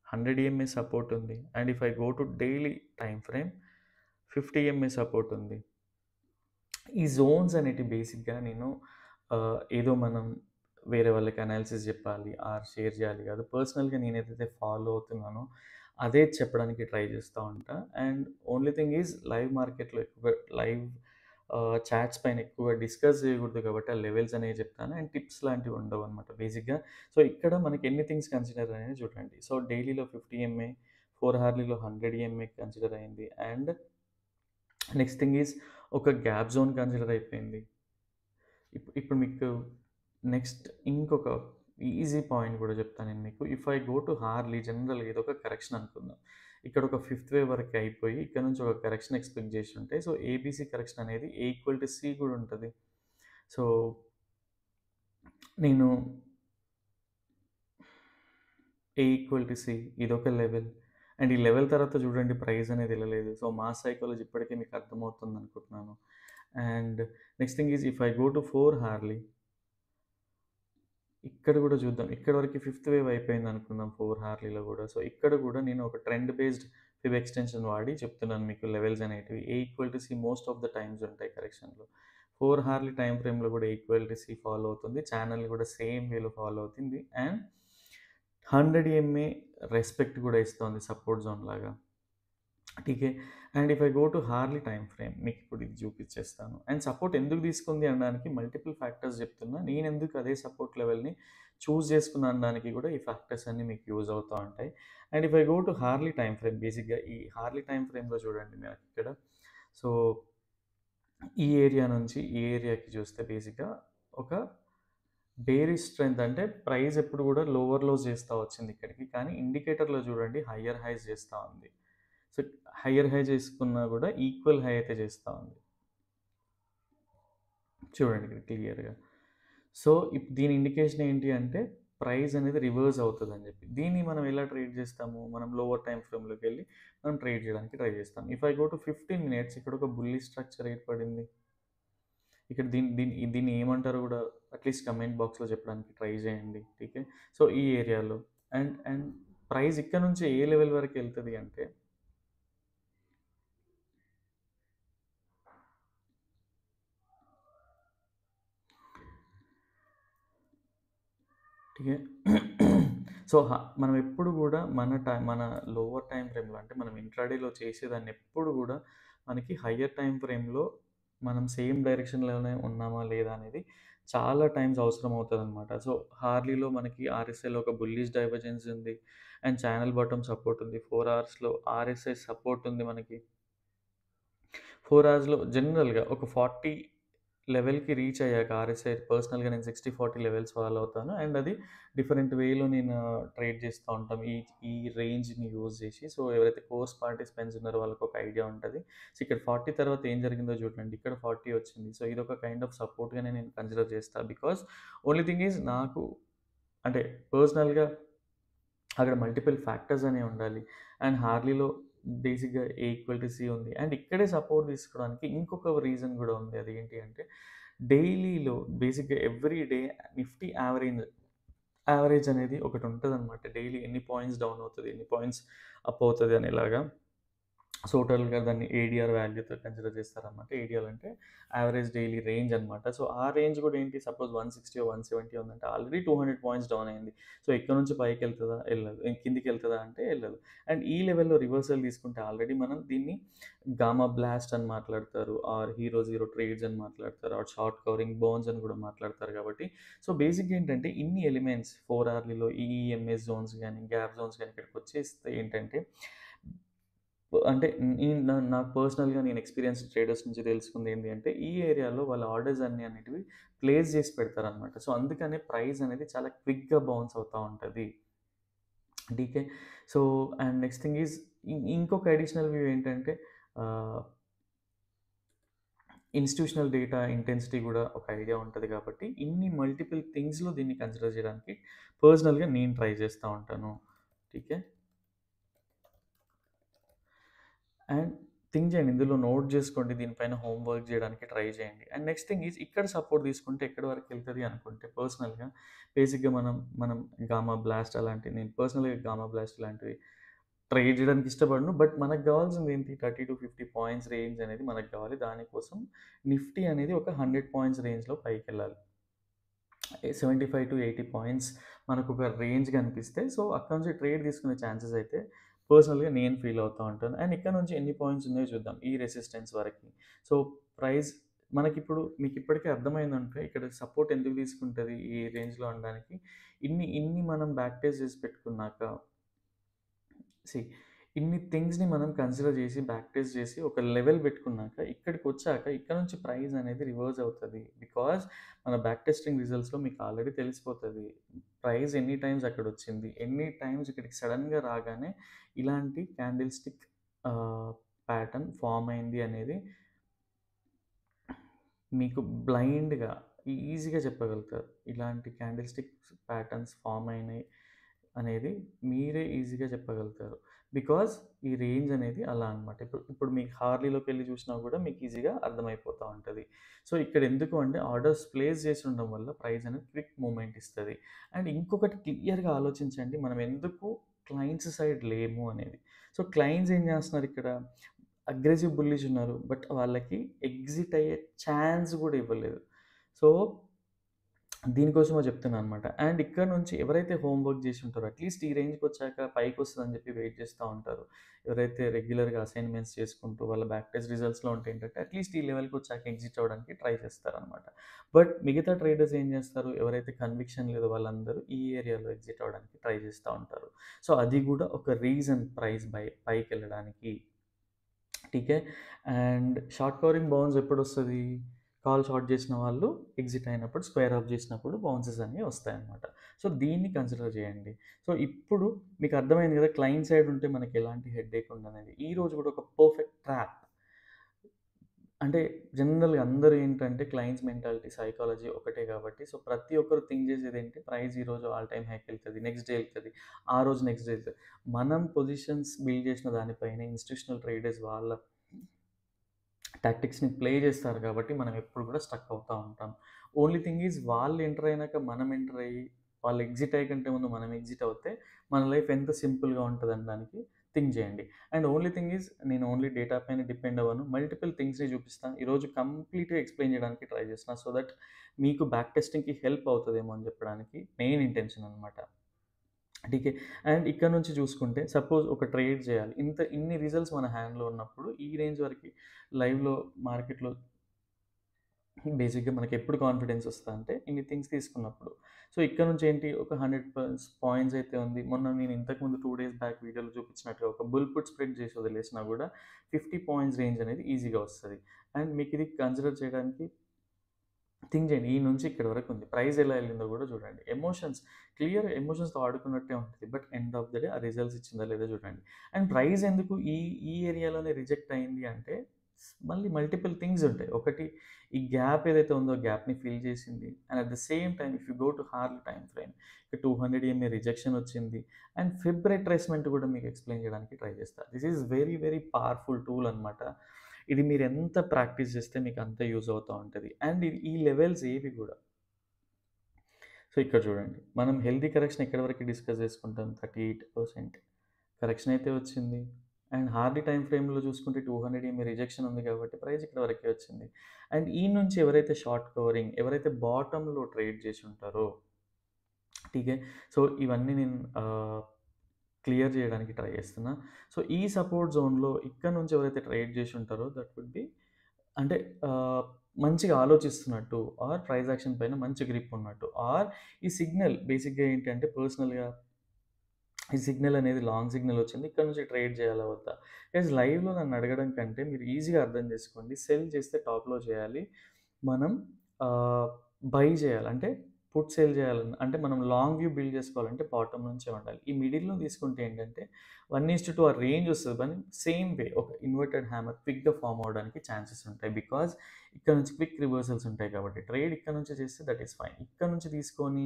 100 EMA support ఉంది. And if I go to daily time frame 50 EMA support ఉంది. ఈ జోన్స్ అనేటివి బేసిక్‌గా నేను ఏదో మనం వేరే వాళ్ళకి అనాలిసిస్ జెప్పాలి ఆర్ షేర్ జేయాలి గాదు. పర్సనల్‌గా నేనేదైతే ఫాలో అవుతున్నానో అదే చెప్పడానికి ట్రై చేస్తా ఉంటా. And only thing is live మార్కెట్‌లో ఎక్కువగా లైవ్ చాట్స్ పైన ఎక్కువగా డిస్కస్ చేయకూడదు కాబట్టి ఆ లెవెల్స్ అనేవి చెప్తాను. అండ్ టిప్స్ లాంటివి ఉండవనమాట బేసిక్‌గా. సో, ఇక్కడ మనకి ఎన్ని థింగ్స్ కన్సిడర్ అనేది చూడండి. సో, డైలీలో 50 ఎంఏ, 4 హార్లీలో 100 ఎంఏ కన్సిడర్ అయింది. అండ్ నెక్స్ట్ థింగ్ ఈజ్ ఒక గ్యాప్ జోన్ కన్సిడర్ అయిపోయింది. ఇప్పుడు మీకు నెక్స్ట్ ఇంకొక ఈజీ పాయింట్ కూడా చెప్తాను నేను మీకు. If I go to Harley జనరల్‌గా ఇదొక కరెక్షన్ అనుకుందాం. ఇక్కడ ఒక ఫిఫ్త్ వేవ్ వరకు అయిపోయి ఇక్కడ నుంచి ఒక కరెక్షన్ ఎక్స్‌పెక్ట్ జేసి ఉంటే సో, ఏబీసీ కరెక్షన్ అనేది ఏ ఈక్వల్ టు సి కూడా ఉంటది. సో, నేను ఏ ఈక్వల్ టు సి ఇదొక లెవెల్. అండ్ ఈ లెవెల్ తర్వాత చూడండి ప్రైస్ అనేది ఎళ్ళలేదు. సో, మాస్ సైకాలజీ ఇప్పటికే మీకు అర్థమవుతుందనుకుంటున్నాను. And next thing is if I go to 4 hourly ఇక్కడ గూడా చూద్దాం. ఇక్కడి వరకి ఫిఫ్త్ వేవ్ అయిపోయిందనుకుందాం 4 హార్లీలో గూడా. సో, ఇక్కడ గూడా నేను ఒక ట్రెండ్ బేస్డ్ ఫిబ్ ఎక్స్‌టెన్షన్ వాడి చెప్తున్నాను మీకు లెవెల్స్ అనేటివి. A equal to C most of the times ఉంటాయి కరెక్షన్‌లో. 4 హార్లీ టైమ్ ఫ్రేమ్‌లో గూడా ఈక్వల్ టు సి ఫాలో అవుతుంది. ఛానెల్ గూడా సేమ్ వేలో ఫాలో అవుతుంది. అండ్ 100 ఎంఏ రెస్పెక్ట్ గూడా ఇస్తోంది సపోర్ట్ జోన్ లాగా. టీకే. And if I go to hourly time frame మీకిప్పుడు ఇది చూపిచ్చేస్తాను. అండ్ సపోర్ట్ ఎందుకు తీసుకుంది అనడానికి మల్టిపుల్ ఫ్యాక్టర్స్ చెప్తున్నా. నేనెందుకు అదే సపోర్ట్ లెవెల్‌ని చూజ్ చేసుకున్నా అనడానికి కూడా ఈ ఫ్యాక్టర్స్ అన్నీ మీకు యూజ్ అవుతా ఉంటాయి. And if I go to hourly time frame బేసిక్‌గా ఈ హార్లీ టైమ్ ఫ్రేమ్‌లో చూడండి మనకిక్కడ. సో, ఈ ఏరియా నుంచి ఈ ఏరియాకి చూస్తే బేసిక్‌గా ఒక బేరిష్ స్ట్రెంత్ అంటే ప్రైస్ ఎప్పుడు కూడా లోవర్ లోస్ చేస్తా వచ్చింది ఇక్కడికి. కానీ ఇండికేటర్‌లో చూడండి హయ్యర్ హైస్ చేస్తా ఉంది. సో, హయ్యర్ హై చేసుకున్నా గూడా ఈక్వల్ హై అయితే చేస్తా ఉంది. చూడండి ఇక్కడ క్లియర్‌గా. సో, దీని ఇండికేషన్ ఏంటి అంటే ప్రైస్ అనేది రివర్స్ అవుతదని జెప్పి. దీన్ని మనం ఎలా ట్రేడ్ జేస్తాము? మనం లోవర్ టైమ్ ఫ్రేమ్‌లోకెళ్ళి మనం ట్రేడ్ జేయడానికి ట్రై జేస్తాం. If I go to 15 minutes ఇక్కడ ఒక బుల్లిష్ స్ట్రక్చర్ ఏర్పడింది. ఇక్కడ దీన్ని ఏమంటారో గూడా అట్‌లీస్ట్ కమెంట్ బాక్స్‌లో చెప్పడానికి ట్రై జేయండి. ఠీకే. సో, ఈ ఏరియాలో అండ్ ప్రైస్ ఇక్కడ నుంచి ఏ లెవెల్ వరకెళ్తది అంటే ఠీకే. సో, మనం ఎప్పుడు గూడా మన లోవర్ టైమ్ ఫ్రేమ్‌లో అంటే మనం ఇంట్రాడేలో చేసేదాన్ని ఎప్పుడు గూడా మనకి హయ్యర్ టైమ్ ఫ్రేమ్‌లో మనం సేమ్ డైరెక్షన్‌లోనే ఉన్నామా లేదా అనేది చాలా టైమ్స్ అవసరం అవుతదనమాట. సో, హార్లీలో మనకి ఆర్ఎస్ఐలో ఒక బుల్లిష్ డైవర్జెన్స్ ఉంది. అండ్ చానెల్ బాటమ్ సపోర్ట్ ఉంది. 4 అవర్స్‌లో ఆర్ఎస్ఐ సపోర్ట్ ఉంది మనకి. 4 అవర్స్‌లో జనరల్‌గా ఒక 40 లెవెల్‌కి రీచ్ అయ్యాక ఆర్ఎస్ఐ పర్సనల్‌గా నేను 60, 40 లెవెల్స్ ఫాలో అవుతాను. అండ్ అది డిఫరెంట్ వేలో నేను ట్రేడ్ చేస్తా ఉంటాం. ఈ ఈ రేంజ్‌ని యూజ్ చేసి. సో, ఎవరైతే కోర్స్ పార్టిసిపెంట్స్ ఉన్నారో వాళ్ళకి ఒక ఐడియా ఉంటది. సో, ఇక్కడ 40 తర్వాత ఏం జరిగిందో చూడండి. ఇక్కడ 40 వచ్చింది. సో, ఇదొక కైండ్ ఆఫ్ సపోర్ట్‌గానే నేను కన్సిడర్ చేస్తా. బికాజ్ ఓన్లీ థింగ్ ఈజ్ నాకు అంటే పర్సనల్‌గా అక్కడ మల్టిపుల్ ఫ్యాక్టర్స్ అనేవి ఉండాలి. అండ్ హార్లీలో బేసిక్‌గా ఏ ఈక్వల్ టు సి ఉంది. అండ్ ఇక్కడే సపోర్ట్ తీసుకోవడానికి ఇంకొక రీజన్ గూడా ఉంది. అదేంటి అంటే డైలీలో బేసిక్‌గా ఎవ్రీ డే నిఫ్టీ యావరేజ్ అనేది ఒకటుంటదనమాట. డైలీ ఎన్ని పాయింట్స్ డౌన్ అవుతది, ఎన్ని పాయింట్స్ అప్ అవుతది అనేలాగా. సో, టోటల్‌గా దాన్ని ఏడీఆర్ వాల్యూతో కన్సిడర్ చేస్తారనమాట. ఏడీఆర్ అంటే యావరేజ్ డైలీ రేంజ్ అనమాట. సో, ఆ రేంజ్ కూడా ఏంటి సపోజ్ 160 170 ఉందంటే ఆల్రెడీ 200 పాయింట్స్ డౌన్ అయింది. సో, ఇక్కడ నుంచి పైకెళ్తదా? ఎళ్ళదు. కిందికెళ్తదా? అంటే ఎళ్ళదు. అండ్ ఈ లెవెల్‌లో రివర్సల్ తీసుకుంటే ఆల్రెడీ మనం దీన్ని గామా బ్లాస్ట్ అని మాట్లాడతారు. ఆర్ హీరో జీరో ట్రేడ్స్ అని మాట్లాడతారు. ఆర్ షార్ట్ కవరింగ్ బౌన్స్ అని కూడా మాట్లాడతారు కాబట్టి సో, బేసిక్‌గా ఏంటంటే ఇన్ని ఎలిమెంట్స్ 4 అవర్లీలో ఈ ఈఎంఎస్ జోన్స్ గాని, గ్యాప్ జోన్స్ గాని ఇక్కడికొచ్చేస్తే ఏంటంటే అంటే నాకు పర్సనల్‌గా నేను ఎక్స్‌పీరియన్స్డ్ ట్రేడర్స్ నుంచి తెలుసుకుంది ఏంటి అంటే, ఈ ఏరియాలో వాళ్ళ ఆర్డర్స్ అన్నీ అనేటివి ప్లేస్ చేసి పెడతారనమాట. సో, అందుకనే ప్రైస్ అనేది చాలా క్విక్‌గా బౌన్స్ అవుతా ఉంటది. డీకే. So, and next thing is ఇంకొక అడిషనల్ వ్యూ ఏంటంటే ఆహ్, ఇన్‌స్టిట్యూషనల్ డేటా ఇంటెన్సిటీ గూడా ఒక ఐడియా ఉంటది కాబట్టి, ఇన్ని మల్టిపుల్ థింగ్స్‌లో దీన్ని కన్సిడర్ చేయడానికి పర్సనల్‌గా నేను ట్రై చేస్తా ఉంటాను. ఠీకే. అండ్ థింక్ చేయండి. ఇందులో నోట్ జేసుకోండి. దీనిపైన హోమ్ వర్క్ జేయడానికి ట్రై చేయండి. అండ్ నెక్స్ట్ థింగ్ ఈజ్ ఇక్కడ సపోర్ట్ తీసుకుంటే ఎక్కడి వరకెళ్తది అనుకుంటే పర్సనల్‌గా బేసిక్‌గా మనం గామా బ్లాస్ట్ అలాంటివి నేను పర్సనల్‌గా గామా బ్లాస్ట్ లాంటివి ట్రేడ్ జేయడానికి ఇష్టపడను. బట్ మనకు గావాల్సింది ఏంటి 30-50 పాయింట్స్ రేంజ్ అనేది మనకు గావాలి. దానికోసం నిఫ్టీ అనేది ఒక 100 పాయింట్స్ రేంజ్‌లో పైకెళ్ళాలి. 75-80 పాయింట్స్ మనకొక రేంజ్ కనిపిస్తే, సో, అక్కడి నుంచి ట్రేడ్ తీసుకునే ఛాన్సెస్ అయితే పర్సనల్‌గా నేను ఫీల్ అవుతా ఉంటాను. అండ్ ఇక్కడ నుంచి ఎన్ని పాయింట్స్ ఉన్నాయో చూద్దాం. ఈ రెసిస్టెన్స్ వరకి. సో, ప్రైస్ మనకిప్పుడు మీకిప్పటికే అర్థమైందంటే ఇక్కడ సపోర్ట్ ఎందుకు తీసుకుంటది ఈ రేంజ్‌లో అనడానికి. ఇన్ని మనం బ్యాక్ టెస్ట్ చేసి పెట్టుకున్నాక సీ ఇన్ని థింగ్స్‌ని మనం కన్సిడర్ చేసి, బ్యాక్ టెస్ట్ చేసి, ఒక లెవెల్ పెట్టుకున్నాక, ఇక్కడికొచ్చాక ఇక్కడ నుంచి ప్రైస్ అనేది రివర్స్ అవుతది. బికాజ్ మన బ్యాక్ టెస్టింగ్ రిజల్ట్స్‌లో మీకు ఆల్రెడీ తెలిసిపోతది. ప్రైస్ ఎన్ని టైమ్స్ అక్కడొచ్చింది. ఎన్ని టైమ్స్ ఇక్కడికి సడెన్‌గా రాగానే ఇలాంటి క్యాండిల్ స్టిక్ ఆహ్, ప్యాటర్న్ ఫార్మ్ అయింది అనేది మీకు బ్లైండ్‌గా ఈజీగా చెప్పగలుగుతారు. ఇలాంటి క్యాండిల్ స్టిక్స్ ప్యాటర్న్స్ ఫార్మ్ అయినాయి అనేది మీరే ఈజీగా చెప్పగలుగుతారు. బికాజ్ ఈ రేంజ్ అనేది అలా అనమాట. ఇప్పుడు ఇప్పుడు మీకు హార్లీలోకెళ్ళి చూసినా కూడా మీకు ఈజీగా అర్థమైపోతా ఉంటది. సో, ఇక్కడ ఎందుకు అంటే ఆర్డర్స్ ప్లేస్ చేసి ఉండడం వల్ల ప్రైస్ అనేది క్విక్ మూవ్‌మెంట్ ఇస్తది. అండ్ ఇంకొకటి క్లియర్‌గా ఆలోచించండి. మనం ఎందుకు క్లయింట్స్ సైడ్ లేము అనేది. సో, క్లయింట్స్ ఏం చేస్తున్నారు ఇక్కడ అగ్రెసివ్ బుల్లిష్ ఉన్నారు. బట్ వాళ్ళకి ఎగ్జిట్ అయ్యే ఛాన్స్ కూడా ఇవ్వలేదు. సో, దీనికోసమే చెప్తున్నాననమాట. అండ్ ఇక్కడ నుంచి ఎవరైతే హోమ్ వర్క్ చేసి ఉంటారో అట్‌లీస్ట్ ఈ రేంజ్‌కొచ్చాక పైకొస్తదని చెప్పి వెయిట్ చేస్తా ఉంటారు. ఎవరైతే రెగ్యులర్‌గా అసైన్‌మెంట్స్ చేసుకుంటూ వాళ్ళ బ్యాక్ టెస్ట్ రిజల్ట్స్‌లో ఉంటే ఏంటంటే అట్‌లీస్ట్ ఈ లెవెల్‌కొచ్చాక ఎగ్జిట్ అవ్వడానికి ట్రై చేస్తారనమాట. బట్ మిగతా ట్రేడర్స్ ఏం చేస్తారు? ఎవరైతే కన్విక్షన్ లేదో వాళ్ళందరూ ఈ ఏరియాలో ఎగ్జిట్ అవ్వడానికి ట్రై చేస్తా ఉంటారు. సో, అది కూడా ఒక రీజన్ ప్రైస్ పైకెళ్ళడానికి. ఠీకే. అండ్ షార్ట్ కవరింగ్ బౌన్స్ ఎప్పుడొస్తది? కాల్ షార్ట్ చేసిన వాళ్ళు ఎగ్జిట్ అయినప్పుడు, స్క్వేర్ ఆఫ్ చేసినప్పుడు బౌన్సెస్ అనేవి వస్తాయన్నమాట. సో, దీన్ని కన్సిడర్ చేయండి. సో, ఇప్పుడు మీకు అర్థమైంది కదా! క్లయింట్ సైడ్ ఉంటే మనకి ఎలాంటి హెడ్‌ఏక్ ఉండదనేది. ఈరోజు కూడా ఒక పర్ఫెక్ట్ ట్రాప్. అంటే జనరల్‌గా అందరూ ఏంటంటే క్లయింట్స్ మెంటాలిటీ, సైకాలజీ ఒకటే కాబట్టి సో, ప్రతి ఒక్కరు థింక్ చేసేదేంటి ప్రైస్ ఈరోజు ఆల్ టైమ్ హైకెళ్తది. నెక్స్ట్ డే ఎళ్తది. ఆ రోజు నెక్స్ట్ డే ఎళ్తది. మనం పొజిషన్స్ బిల్డ్ చేసిన దానిపైన ఇన్‌స్టిట్యూషనల్ ట్రేడర్స్ వాళ్ళ టాక్టిక్స్‌ని ప్లే చేస్తారు కాబట్టి మనం ఎప్పుడు కూడా స్టక్ అవుతా ఉంటాం. ఓన్లీ థింగ్ ఈజ్ వాళ్ళు ఎంటర్ అయినాక మనం ఎంటర్ అయ్యి, వాళ్ళు ఎగ్జిట్ అయ్యే కంటే ముందు మనం ఎగ్జిట్ అవుతే మన లైఫ్ ఎంత సింపుల్‌గా ఉంటదనడానికి థింక్ చేయండి. అండ్ ఓన్లీ థింగ్ ఈజ్ నేను ఓన్లీ డేటా పైన డిపెండ్ అవ్వను. మల్టిపుల్ థింగ్స్‌ని చూపిస్తా. ఈరోజు కంప్లీట్‌గా ఎక్స్‌ప్లెయిన్ చేయడానికి ట్రై చేస్తున్నా. సో దట్ మీకు బ్యాక్ టెస్టింగ్‌కి హెల్ప్ అవుతదేమో అని చెప్పడానికి మెయిన్ ఇంటెన్షన్ అనమాట. టీకే. అండ్ ఇక్కడ నుంచి చూసుకుంటే సపోజ్ ఒక ట్రేడ్ చేయాలి. ఇన్ని రిజల్ట్స్ మన హ్యాండ్‌లో ఉన్నప్పుడు ఈ రేంజ్ వరకి లైవ్‌లో మార్కెట్‌లో బేసిక్‌గా మనకెప్పుడు కాన్ఫిడెన్స్ ఒస్తదంటే, ఇన్ని థింగ్స్ తీసుకున్నప్పుడు. సో, ఇక్కడ నుంచి ఏంటి ఒక 100 పాయింట్స్ అయితే ఉంది. మొన్న నేను ఇంతకుముందు 2 డేస్ బ్యాక్ వీడియోలో చూపించినట్టుగా ఒక బుల్ పుట్ స్ప్రెడ్ చేసి వదిలేసినా గూడా 50 పాయింట్స్ రేంజ్ అనేది ఈజీగా వస్తది. అండ్ మీకిది కన్సిడర్ చేయడానికి థింక్ చేయండి. ఈ నుంచి ఇక్కడి వరకు ఉంది. ప్రైస్ ఎలా ఎళ్ళిందో గూడా చూడండి. క్లియర్ ఎమోషన్స్‌తో ఆడుకున్నట్టే ఉంటది. But end of the day ఆ రిజల్ట్స్ ఇచ్చిందా లేదా చూడండి. అండ్ ప్రైస్ ఎందుకు ఈ ఏరియాలోనే రిజెక్ట్ అయింది అంటే మళ్ళీ మల్టిపుల్ థింగ్స్ ఉంటాయి. ఒకటి ఈ గ్యాప్ ఏదైతే ఉందో గ్యాప్‌ని ఫిల్ చేసింది. And at the same time if you go to hourly time frame 200 MA rejection వచ్చింది. అండ్ ఫిబ్ రిట్రేస్‌మెంట్ కూడా మీకు ఎక్స్‌ప్లెయిన్ చేయడానికి ట్రై చేస్తా. This is very very powerful tool అనమాట. ఇది మీరెంత ప్రాక్టీస్ చేస్తే మీకంత యూజ్ అవుతా ఉంటది. అండ్ ఈ లెవెల్స్ ఏవి గూడా సో, ఇక్కడ చూడండి. మనం హెల్తీ కరెక్షన్ ఎక్కడి వరకు డిస్కస్ చేసుకుంటాం 38% కరెక్షన్ అయితే వచ్చింది. అండ్ హార్డీ టైమ్ ఫ్రేమ్‌లో చూసుకుంటే 200 ఎంఏ రిజెక్షన్ ఉంది కాబట్టి ప్రైస్ ఇక్కడ వరకే వచ్చింది. అండ్ ఈ నుంచి ఎవరైతే షార్ట్ కవరింగ్, ఎవరైతే బాటమ్‌లో ట్రేడ్ చేసి ఉంటారో ఠీకే. సో, ఇవన్నీ నేను క్లియర్ చేయడానికి ట్రై చేస్తున్నా. సో, ఈ సపోర్ట్ జోన్‌లో ఇక్కడ నుంచి ఎవరైతే ట్రేడ్ చేసి ఉంటారో దట్ వుడ్ బి అంటే మంచిగా ఆలోచిస్తున్నట్టు ఆర్ ప్రైస్ యాక్షన్ పైన మంచి గ్రిప్ ఉన్నట్టు ఆర్ ఈ సిగ్నల్ బేసిక్‌గా ఏంటంటే పర్సనల్‌గా ఈ సిగ్నల్ అనేది లాంగ్ సిగ్నల్ వచ్చింది. ఇక్కడ నుంచి ట్రేడ్ చేయాలా వద్దా? గైస్ లైవ్‌లో నన్ను అడగడం కంటే మీరు ఈజీగా అర్థం చేసుకోండి. సెల్ చేస్తే టాప్‌లో చేయాలి. మనం ఆహ్, బై చేయాలి. అంటే పుట్ సేల్ చేయాలన్నా అంటే మనం లాంగ్ వ్యూ బిల్డ్ చేసుకోవాలంటే బాటమ్ నుంచే ఉండాలి. ఈ మిడిల్‌లో తీసుకుంటే ఏంటంటే 1:2 ఆ రేంజ్ వస్తది. కానీ సేమ్ వే ఒక ఇన్వర్టెడ్ హ్యామర్ క్విక్‌గా ఫార్మ్ అవ్వడానికి ఛాన్సెస్ ఉంటాయి. బికాజ్ ఇక్కడ నుంచి క్విక్ రివర్సల్స్ ఉంటాయి కాబట్టి ట్రేడ్ ఇక్కడ నుంచి చేస్తే దట్ ఈస్ ఫైన్. ఇక్కడ నుంచి తీసుకొని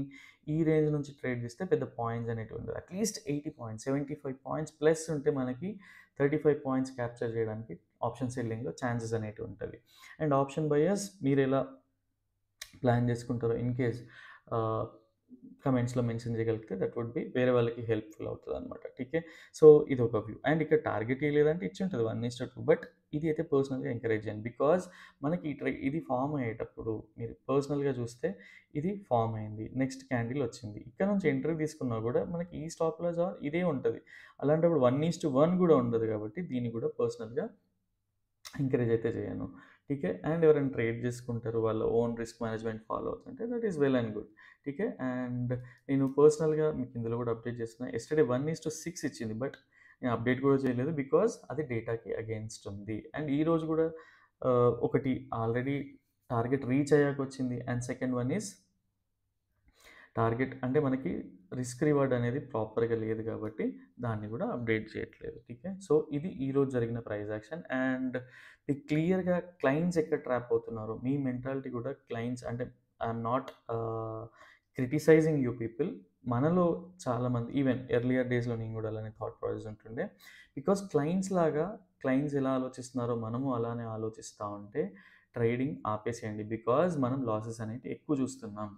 ఈ రేంజ్ నుంచి ట్రేడ్ చేస్తే పెద్ద పాయింట్స్ అనేటివి ఉండదు. అట్‌లీస్ట్ 80 పాయింట్స్, 75 పాయింట్స్ ప్లస్ ఉంటే మనకి 35 పాయింట్స్ క్యాప్చర్ చేయడానికి ఆప్షన్ సెల్లింగ్‌లో ఛాన్సెస్ అనేటివి ఉంటవి. అండ్ ఆప్షన్ బయర్స్ మీరెలా ప్లాన్ చేసుకుంటారో ఇన్ కేస్ ఆహ్, కమెంట్స్‌లో మెన్షన్ చేయగలిగితే దట్ వుడ్ బి వేరే వాళ్ళకి హెల్ప్‌ఫుల్ అవుతదనమాట. ఠీకే. సో, ఇదొక వ్యూ. అండ్ ఇక్కడ టార్గెట్ ఇయలేదంటే ఇచ్చుంటది 1:2 బట్ ఇది అయితే పర్సనల్‌గా ఎంకరేజ్ చేయండి. బికాజ్ మనకి ఇది ఫార్మ్ అయ్యేటప్పుడు మీరు పర్సనల్‌గా చూస్తే ఇది ఫార్మ్ అయింది. నెక్స్ట్ క్యాండిల్ వచ్చింది. ఇక్కడ నుంచి ఎంట్రీ తీసుకున్నా గూడా మనకి ఈ స్టాప్ లాస్ ఆర్ ఇదే ఉంటది. అలాంటప్పుడు 1:1 గూడా ఉండదు కాబట్టి దీన్ని గూడా పర్సనల్‌గా ఎంకరేజ్ అయితే చేయను. ఠీకే. అండ్ ఎవరైనా ట్రేడ్ చేసుకుంటారు. వాళ్ళ ఓన్ రిస్క్ మేనేజ్‌మెంట్ ఫాలో అవుతుంటే that is well and good. ఠీకే. అండ్ నేను పర్సనల్‌గా మీకు ఇందులో కూడా అప్డేట్ చేస్తున్నా. యెస్టర్‌డే 1:6 ఇచ్చింది. బట్ నేను అప్డేట్ కూడా చేయలేదు. బికాజ్ అది డేటాకి అగెయిన్స్ట్ ఉంది. అండ్ ఈరోజు కూడా ఒకటి ఆల్రెడీ టార్గెట్ రీచ్ అయ్యాకొచ్చింది. And second one is target అంటే మనకి రిస్క్ రివార్డ్ అనేది ప్రాపర్‌గా లేదు కాబట్టి దాన్ని గూడా అప్డేట్ చేయట్లేదు. ఠీకే. సో, ఇది ఈరోజు జరిగిన ప్రైస్ యాక్షన్ అండ్ మీకు క్లియర్‌గా క్లయింట్స్ ఎక్కడ ట్రాప్ అవుతున్నారో మీ మెంటాలిటీ కూడా క్లయింట్స్ అంటే I'm not criticizing you people. మనలో చాలామంది ఈవెన్ ఎర్లియర్ డేస్‌లో నేను గూడా అలానే థాట్ ప్రాసెస్ ఉంటుండే. బికాజ్ క్లయింట్స్ ఎలా ఆలోచిస్తున్నారో మనము అలానే ఆలోచిస్తా ఉంటే ట్రేడింగ్ ఆపేసేయండి. బికాజ్ మనం లాసెస్ అనేటివి ఎక్కువ చూస్తున్నాం.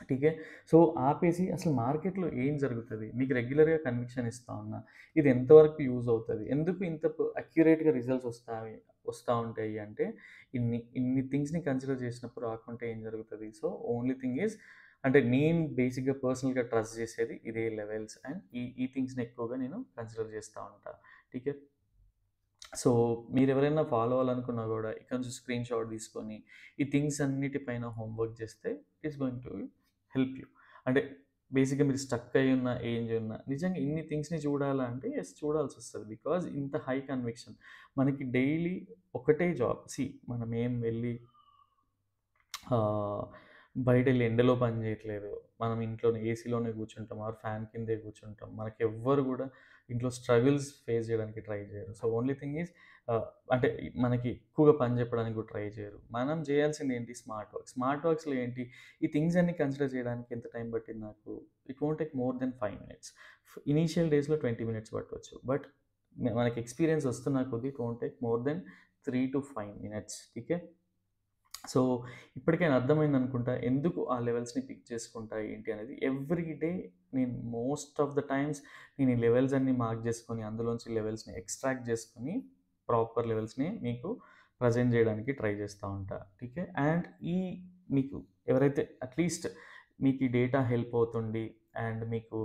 ఠీకే. సో, ఆపేసి అసలు మార్కెట్‌లో ఏం జరుగుతది? మీకు రెగ్యులర్‌గా కన్విక్షన్ ఇస్తా ఉన్నా. ఇది ఎంతవరకు యూజ్ అవుతది? ఎందుకు ఇంత అక్యురేట్‌గా రిజల్ట్స్ వస్తా ఉంటాయి అంటే, ఇన్ని థింగ్స్‌ని కన్సిడర్ చేసినప్పుడు రాకుంటే ఏం జరుగుతది? సో, ఓన్లీ థింగ్ ఈజ్ అంటే నేను బేసిక్‌గా పర్సనల్‌గా ట్రస్ట్ చేసేది ఇదే లెవెల్స్ అండ్ ఈ థింగ్స్‌ని ఎక్కువగా నేను కన్సిడర్ చేస్తా ఉంటా. ఠీకే. సో, మీరెవరైనా ఫాలో అవ్వాలనుకున్నా గూడా ఇక్కడ నుంచి స్క్రీన్ షాట్ తీసుకొని, ఈ థింగ్స్ అన్నిటిపైన హోమ్ వర్క్ చేస్తే it's going to help you. అంటే బేసిక్‌గా మీరు స్టక్ అయ్యున్న, ఏం జేయున్నా నిజంగా ఇన్ని థింగ్స్‌ని చూడాలా అంటే యెస్ చూడాల్సొస్తది. బికాజ్ ఇంత హై కన్విక్షన్. మనకి డైలీ ఒకటే జాబ్. మనమేం వెళ్లి ఆహ్, బయటెళ్ళి ఎండలో పని జేయట్లేదు. మనం ఇంట్లోనే ఏసీలోనే కూర్చుంటాం ఆర్ ఫ్యాన్ కిందే కూర్చుంటాం. మనకెవ్వరు గూడా ఇంట్లో స్ట్రగుల్స్ ఫేస్ జేయడానికి ట్రై జేయరు. So, only thing is ah, అంటే మనకి ఎక్కువగా పని జెప్పడానికి కూడా ట్రై జేయరు. మనం జేయాల్సిందేంటి స్మార్ట్ వర్క్. స్మార్ట్ వర్క్స్‌లో ఏంటి ఈ థింగ్స్ అన్నీ కన్సిడర్ చేయడానికి ఎంత టైం పట్టింది నాకు? It won't take more than 5 minutes. Initial డేస్‌లో 20 మినిట్స్ పట్టొచ్చు. బట్ మనకి ఎక్స్‌పీరియన్స్ వస్తున్న కొద్దీ it won't take more than 3-5 minutes. ఠీకే. సో, ఇప్పటికైనా అర్థమైందనుకుంటా. ఎందుకు ఆ లెవెల్స్‌ని పిక్ చేసుకుంటా ఏంటి అనేది. ఎవ్రీ డే నేను మోస్ట్ ఆఫ్ ద టైమ్స్ నేను ఈ లెవెల్స్ అన్నీ మార్క్ చేసుకొని, అందులోంచి లెవెల్స్‌ని ఎక్స్ట్రాక్ట్ చేసుకొని, ప్రాపర్ లెవెల్స్‌ని మీకు ప్రెజెంట్ చేయడానికి ట్రై చేస్తా ఉంటా. ఠీకే. అండ్ మీకు ఎవరైతే అట్‌లీస్ట్ మీకు ఈ డేటా హెల్ప్ అవుతుంది అండ్ మీకు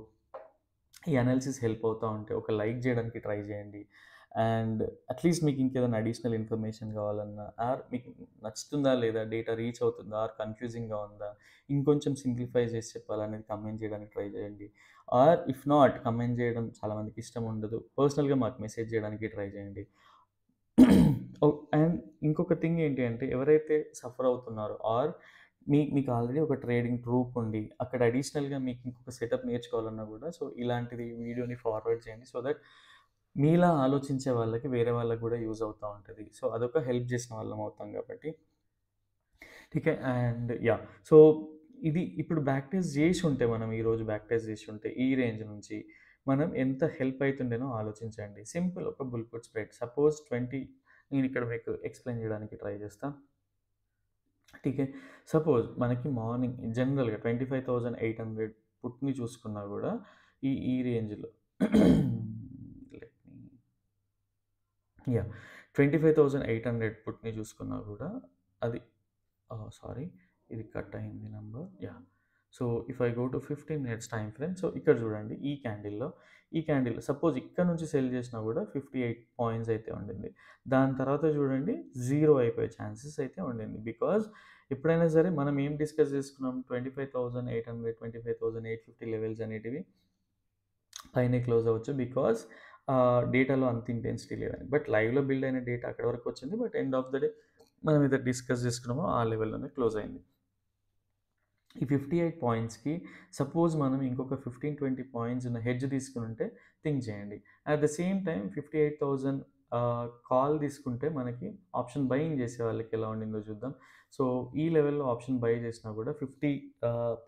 ఈ అనాలిసిస్ హెల్ప్ అవుతా ఉంటే ఒక లైక్ జేయడానికి ట్రై జేయండి. అండ్ అట్‌లీస్ట్ మీకు ఇంకేదైనా అడిషనల్ ఇన్ఫర్మేషన్ గావాలన్నా ఆర్ మీకు నచ్చుతుందా లేదా? డేటా రీచ్ అవుతుందా? ఆర్ కన్‌ఫ్యూజింగ్‌గా ఉందా? ఇంకొంచెం సింప్లిఫై చేసి చెప్పాలనేది కమెంట్ జేయడానికి ట్రై జేయండి. ఆర్ ఇఫ్ నాట్ కమెంట్ జేయడం చాలా మందికి ఇష్టం ఉండదు. పర్సనల్‌గా మాకు మెసేజ్ జేయడానికి ట్రై జేయండి. అండ్ ఇంకొక థింగ్ ఏంటి అంటే ఎవరైతే సఫర్ అవుతున్నారో ఆర్ మీకు ఆల్రెడీ ఒక ట్రేడింగ్ ట్రూప్ ఉండి, అక్కడ అడిషనల్‌గా మీకు ఇంకొక సెటప్ నేర్చుకోవాలన్నా గూడా సో, ఇలాంటిది వీడియోని ఫార్వర్డ్ చేయండి. సో దట్ మీలా ఆలోచించే వాళ్ళకి వేరే వాళ్ళకి గూడా యూజ్ అవుతా ఉంటది. సో, అదొక హెల్ప్ చేసిన వాళ్ళం అవుతాం గాబట్టి. ఠీకే. And yeah! సో, ఇది ఇప్పుడు బ్యాక్ టెస్ట్ జేషుంటే మనం ఈరోజు బ్యాక్ టెస్ట్ జేషుంటే ఈ రేంజ్ నుంచి మనం ఎంత హెల్ప్ అయితుండేనో ఆలోచించండి. సింపుల్ ఒక బుల్ పుట్ స్ప్రెడ్. సపోజ్ 20 నేనిక్కడ మీకు ఎక్స్‌ప్లెయిన్ జేయడానికి ట్రై చేస్తా. ఠీకే. సపోజ్ మనకి మార్నింగ్ జనరల్‌గా 25,800 పుట్‌ని చూసుకున్నా గూడా ఈ రేంజ్‌లో లెట్ మీ యాహ్! 25,800 పుట్‌ని చూసుకున్నా గూడా అది సారీ ఇది కట్ అయింది number. Yeah! So, if I go to 15 minutes time frame. So, ఇక్కడ చూడండి ఈ క్యాండిల్ సపోజ్ ఇక్కడ నుంచి సెల్ చేసినా గూడా 58 పాయింట్స్ అయితే ఉండింది. దాని తర్వాత చూడండి 0 అయిపోయే ఛాన్సెస్ అయితే ఉండింది. బికాజ్ ఎప్పుడైనా సరే మనం ఏం డిస్కస్ చేసుకున్నాం 25,800, 25,850 లెవెల్స్ అనేటివి పైనే క్లోజ్ అవ్వచ్చు. బికాజ్ డేటాలో అంత ఇంటెన్సిటీ లేదని. బట్ లైవ్‌లో బిల్డ్ అయిన డేటా అక్కడి వరకు వచ్చింది. But end of the day మనం ఏదైతే డిస్కస్ చేసుకున్నామో ఆ లెవెల్‌లోనే క్లోజ్ అయింది. ఈ 58 పాయింట్స్‌కి సపోజ్ మనం ఇంకొక 15, 20 పాయింట్స్ ఉన్న హెడ్జ్ తీసుకొనుంటే థింక్ చేయండి. At the same time 58,000 call తీసుకుంటే మనకి ఆప్షన్ బయింగ్ చేసే వాళ్ళకి ఎలా ఉండిందో చూద్దాం. సో, ఈ లెవెల్‌లో ఆప్షన్ బై చేసినా కూడా 50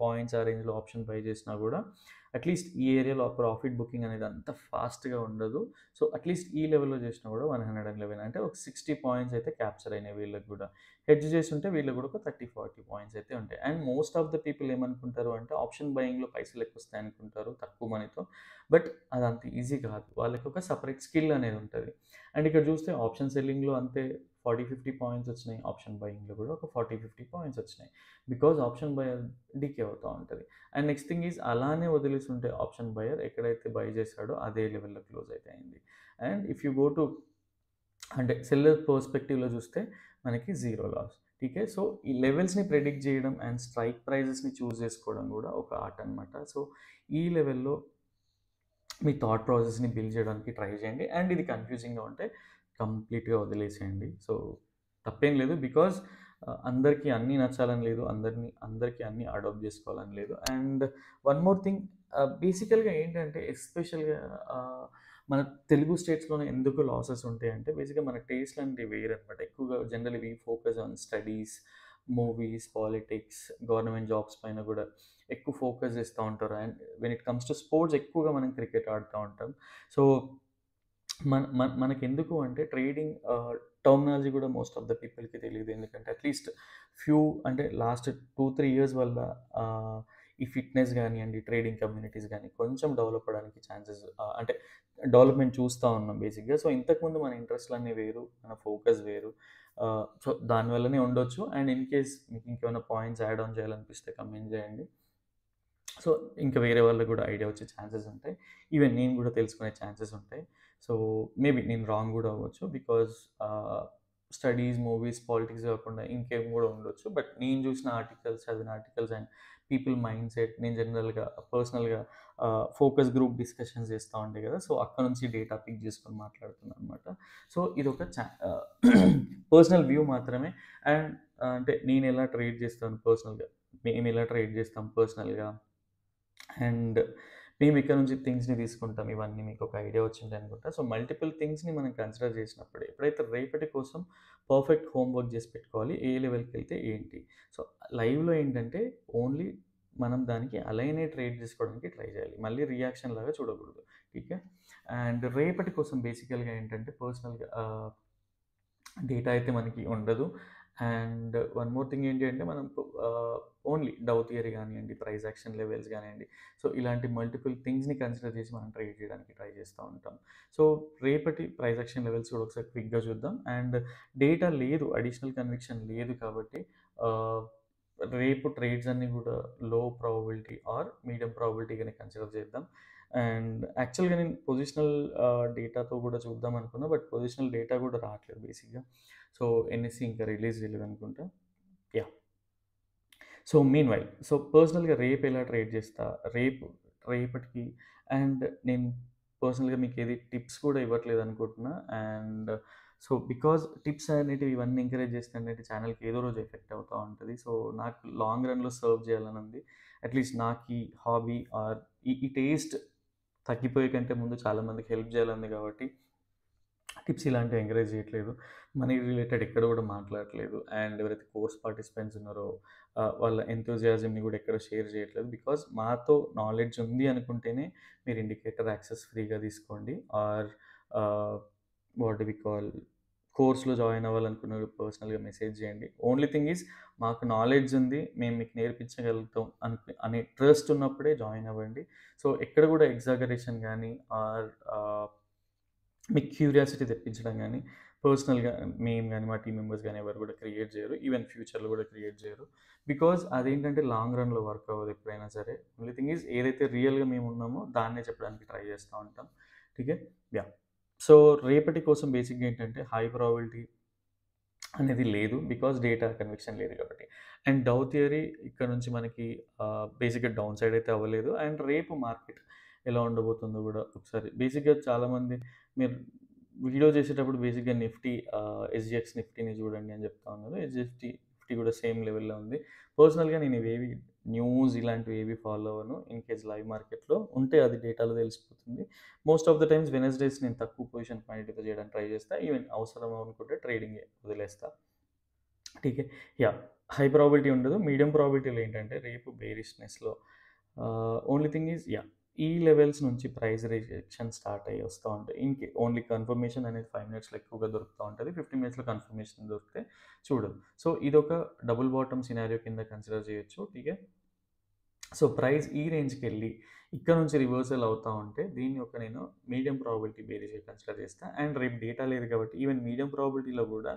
పాయింట్స్ ఆ రేంజ్‌లో ఆప్షన్ బై చేసినా కూడా అట్‌లీస్ట్ ఈ ఏరియాలో ప్రాఫిట్ బుకింగ్ అనేది అంత ఫాస్ట్‌గా ఉండదు. సో, అట్‌లీస్ట్ ఈ లెవెల్‌లో చేసినా కూడా 111 అంటే ఒక 60 పాయింట్స్ అయితే క్యాప్చర్ అయినాయి వీళ్ళకి గూడా. హెడ్జ్ చేసుంటే వీళ్ళకి కూడా ఒక 30, 40 పాయింట్స్ అయితే ఉంటాయి. And most of the people ఏమనుకుంటారు అంటే ఆప్షన్ బయింగ్‌లో పైసలు ఎక్కువొస్తాయి అనుకుంటారు తక్కువ మనీతో. బట్ అదంత ఈజీ కాదు. వాళ్ళకి ఒక సెపరేట్ స్కిల్ అనేది ఉంటది. అండ్ ఇక్కడ చూస్తే ఆప్షన్ సెల్లింగ్‌లో అంతే 40, 50 పాయింట్స్ వచ్చినాయి. ఆప్షన్ బయింగ్‌లో కూడా ఒక 40, 50 పాయింట్స్ వచ్చినాయి. బికాజ్ ఆప్షన్ బయర్ డికే అవుతా ఉంటది. అండ్ నెక్స్ట్ థింగ్ ఈజ్ అలానే వదిలేసుంటే ఆప్షన్ బయర్ ఎక్కడైతే బై చేశాడో అదే లెవెల్‌లో క్లోజ్ అయితే అయింది. And if you go to అంటే సెల్లర్ పర్స్పెక్టివ్‌లో చూస్తే మనకి 0 లాస్. ఠీకే. సో, ఈ లెవెల్స్‌ని ప్రెడిక్ట్ చేయడం అండ్ స్ట్రైక్ ప్రైజెస్‌ని చూజ్ చేసుకోవడం కూడా ఒక ఆర్ట్ అనమాట. సో, ఈ లెవెల్‌లో మీ థాట్ ప్రాసెస్‌ని బిల్డ్ చేయడానికి ట్రై చేయండి. అండ్ ఇది కన్‌ఫ్యూజింగ్‌గా ఉంటే కంప్లీట్‌గా వదిలేసేయండి. సో, తప్పేం లేదు. బికాజ్ అందరికీ అన్నీ నచ్చాలని లేదు. అందరికీ అన్నీ అడాప్ట్ చేసుకోవాలని లేదు. అండ్ వన్ మోర్ థింగ్ బేసికల్‌గా ఏంటంటే ఎస్పెషల్‌గా మన తెలుగు స్టేట్స్‌లోనే ఎందుకు లాసెస్ ఉంటాయంటే బేసిక్‌గా మన టేస్ట్‌లు అనేవి వేరనమాట. ఎక్కువగా generally we focus on studies movies, politics, government jobs పైన కూడా ఎక్కువ ఫోకస్ చేస్తూ ఉంటారు. And when it comes to sports ఎక్కువగా మనం క్రికెట్ ఆడుతూ ఉంటాం. సో మనకెందుకు అంటే ట్రేడింగ్ టర్మినాలజీ కూడా మోస్ట్ ఆఫ్ ద పీపుల్‌కి తెలీదు. ఎందుకంటే అట్‌లీస్ట్ ఫ్యూ అంటే లాస్ట్ 2, 3 ఇయర్స్ వల్ల ఆహ్, ఈ ఫిట్‌నెస్ గానియండి, ట్రేడింగ్ కమ్యూనిటీస్ గాని కొంచెం డెవలప్ అవ్వడానికి ఛాన్సెస్ అంటే డెవలప్‌మెంట్ చూస్తా ఉన్నాం బేసిక్‌గా. సో ఇంతకుముందు మన ఇంట్రెస్ట్‌లన్నీ వేరు, మన ఫోకస్ వేరు. సో దానివల్లనే ఉండొచ్చు. అండ్ ఇన్ కేస్ మీకు ఇంకేమైనా పాయింట్స్ యాడ్ ఆన్ చేయాలనిపిస్తే కమెంట్ చేయండి. సో, ఇంకా వేరే వాళ్ళకి గూడా ఐడియా వచ్చే ఛాన్సెస్ ఉంటాయి. ఈవెన్ నేను గూడా తెలుసుకునే ఛాన్సెస్ ఉంటాయి. సో, మేబీ నేను రాంగ్ గూడా అవ్వచ్చు. బికాజ్ స్టడీస్, మూవీస్, పాలిటిక్స్ గాకుండా ఇంకేం గూడా ఉండొచ్చు. బట్ నేను జూసిన ఆర్టికల్స్, చదివిన articles and people mind set నేను జనరల్‌గా పర్సనల్‌గా ఫోకస్ గ్రూప్ డిస్కషన్స్ చేస్తా ఉండే గదా! సో, అక్కడ నుంచి డేటా పిక్ జేసుకొని మాట్లాడుతున్నాననమాట. సో, ఇదొక పర్సనల్ వ్యూ మాత్రమే. అండ్ అంటే నేనెలా ట్రేడ్ జేస్తాను పర్సనల్‌గా, మేమెలా ట్రేడ్ జేస్తాం పర్సనల్‌గా అండ్ మేమిక్కడ నుంచి థింగ్స్‌ని తీసుకుంటాం. ఇవన్నీ మీకొక ఐడియా వచ్చింది అనుకుంటా. సో, మల్టిపుల్ థింగ్స్‌ని మనం కన్సిడర్ చేసినప్పుడు ఎప్పుడైతే రేపటి కోసం పర్ఫెక్ట్ హోమ్ వర్క్ చేసి పెట్టుకోవాలి. ఏ లెవెల్‌కెళ్తే ఏంటి. సో, లైవ్‌లో ఏంటంటే ఓన్లీ మనం దానికి అలైనే ట్రేడ్ చేసుకోవడానికి ట్రై చేయాలి. మళ్ళీ రియాక్షన్ లాగా చూడకూడదు. ఠీకే. అండ్ రేపటి కోసం బేసికల్‌గా ఏంటంటే పర్సనల్‌గా డేటా అయితే మనకి ఉండదు. అండ్ వన్ మోర్ థింగ్ ఏంటి అంటే మనం ఓన్లీ డౌ థియరీ గానియండి, ప్రైస్ యాక్షన్ లెవెల్స్ గానియండి. సో, ఇలాంటి మల్టిపుల్ థింగ్స్‌ని కన్సిడర్ చేసి మనం ట్రేడ్ చేయడానికి ట్రై చేస్తా ఉంటాం. సో, రేపటి ప్రైస్ యాక్షన్ లెవెల్స్ కూడా ఒకసారి క్విక్‌గా చూద్దాం. అండ్ డేటా లేదు, అడిషనల్ కన్విక్షన్ లేదు కాబట్టి ఆహ్, రేపు ట్రేడ్స్ అన్నీ కూడా లో ప్రాబబిలిటీ ఆర్ మీడియం ప్రాబబిలిటీగానే కన్సిడర్ చేద్దాం. అండ్ యాక్చువల్‌గా నేను పొజిషనల్ డేటాతో కూడా చూద్దాం అనుకున్నా. బట్ పొజిషనల్ డేటా కూడా రావట్లేదు బేసిక్‌గా. సో, ఎన్ఎస్‌సి ఇంకా రిలీజ్ చేయలేదనుకుంటా. యాహ్! సో, మీన్‌వైల్ పర్సనల్‌గా రేపెలా ట్రేడ్ చేస్తా, రేపు రేపటికి అండ్ నేను పర్సనల్‌గా మీకేది టిప్స్ కూడా ఇవ్వట్లేదనుకుంటున్నా. అండ్ బికాజ్ టిప్స్ అనేటివి ఇవన్నీ ఎంకరేజ్ చేస్తే అనేది ఛానెల్‌కి ఏదో రోజు ఎఫెక్ట్ అవుతా ఉంటది. సో, నాకు లాంగ్ రన్‌లో సర్వ్ చేయాలని ఉంది. అట్‌లీస్ట్ నాకీ హాబీ ఆర్ ఈ టేస్ట్ తగ్గిపోయే కంటే ముందు చాలా మందికి హెల్ప్ చేయాలని కాబట్టి టిప్స్ ఇలాంటివి ఎంకరేజ్ చేయట్లేదు. మనీ రిలేటెడ్ ఎక్కడ కూడా మాట్లాడట్లేదు. అండ్ ఎవరైతే కోర్స్ పార్టిసిపెంట్స్ ఉన్నారో వాళ్ళ ఎంతూజియాజంని కూడా ఎక్కడ షేర్ చేయట్లేదు. బికాజ్ మాతో నాలెడ్జ్ ఉంది అనుకుంటేనే మీరు ఇండికేటర్ యాక్సెస్ ఫ్రీగా తీసుకోండి. Or what do we call కోర్స్‌లో జాయిన్ అవ్వాలనుకున్నోళ్ళు పర్సనల్‌గా మెసేజ్ చేయండి. ఓన్లీ థింగ్ ఈజ్ మాకు నాలెడ్జ్ ఉంది. మేము మీకు నేర్పించగలుగుతాం అనే ట్రస్ట్ ఉన్నప్పుడే జాయిన్ అవ్వండి. సో, ఎక్కడ కూడా ఎగ్జాగరేషన్ గాని ఆర్ మీకు క్యూరియాసిటీ తెప్పించడం గానీ, పర్సనల్‌గా మేము గానీ, మా టీమ్ మెంబర్స్ గానీ ఎవరు కూడా క్రియేట్ జేయరు. ఈవెన్ ఫ్యూచర్‌లో కూడా క్రియేట్ జేయరు. బికాజ్ అదేంటంటే లాంగ్ రన్‌లో వర్క్ అవ్వదు ఎప్పుడైనా సరే. ఓన్లీ థింగ్ ఈజ్ ఏదైతే రియల్‌గా మేమున్నామో దాన్నే చెప్పడానికి ట్రై చేస్తా ఉంటాం. ఠీకే. యాహ్! సో, రేపటి కోసం బేసిక్‌గా ఏంటంటే హై ప్రాబబిలిటీ అనేది లేదు. బికాజ్ డేటా కన్విక్షన్ లేదు కాబట్టి. అండ్ డౌ థియరీ ఇక్కడ నుంచి మనకి బేసిక్‌గా డౌన్ సైడ్ అయితే అవ్వలేదు. అండ్ రేపు మార్కెట్ ఎలా ఉండబోతుందో గూడా ఒకసారి బేసిక్‌గా చాలామంది మీరు వీడియో చేసేటప్పుడు బేసిక్‌గా నిఫ్టీ ఎస్‌జిఎక్స్ నిఫ్టీని చూడండి అని చెప్తా ఉన్నారు. నిఫ్టీ కూడా సేమ్ లెవెల్‌లో ఉంది. పర్సనల్‌గా నేను ఇవేవి న్యూస్ ఇలాంటివి ఏవి ఫాలో అవ్వను. ఇన్ కేస్ లైవ్ మార్కెట్‌లో ఉంటే అది డేటాలో తెలిసిపోతుంది. Most of the times Wednesdays నేను తక్కువ పొజిషన్ క్వాంటిటీతో చేయడానికి ట్రై చేస్తా. ఈవెన్ అవసరం అనుకుంటే ట్రేడింగే వదిలేస్తా. ఠీకే. యాహ్! హై ప్రాబబిలిటీ ఉండదు. మీడియం ప్రాబబిలిటీలో ఏంటంటే రేపు బేరిష్‌నెస్‌లో ఓన్లీ థింగ్ ఈజ్ యాహ్! ఈ లెవెల్స్ నుంచి ప్రైస్ రిజెక్షన్ స్టార్ట్ అయ్యి వస్తా ఉంటాయి. ఓన్లీ కన్ఫర్మేషన్ అనేది 5 మినిట్స్‌లో ఎక్కువగా దొరుకుతా ఉంటది. 15 మినిట్స్‌లో కన్ఫర్మేషన్ దొరికితే చూడదు. సో, ఇదొక డబుల్ బాటమ్ సినారియో కింద కన్సిడర్ చేయొచ్చు. ఠీకే. సో, ప్రైస్ ఈ రేంజ్‌కెళ్ళి ఇక్కడ నుంచి రివర్సల్ అవుతా ఉంటే దీన్ని నేను మీడియం ప్రాబబిలిటీ బేరిష్‌గా కన్సిడర్ చేస్తా. అండ్ రేపు డేటా లేదు కాబట్టి ఈవెన్ మీడియం ప్రాబబిలిటీలో గూడా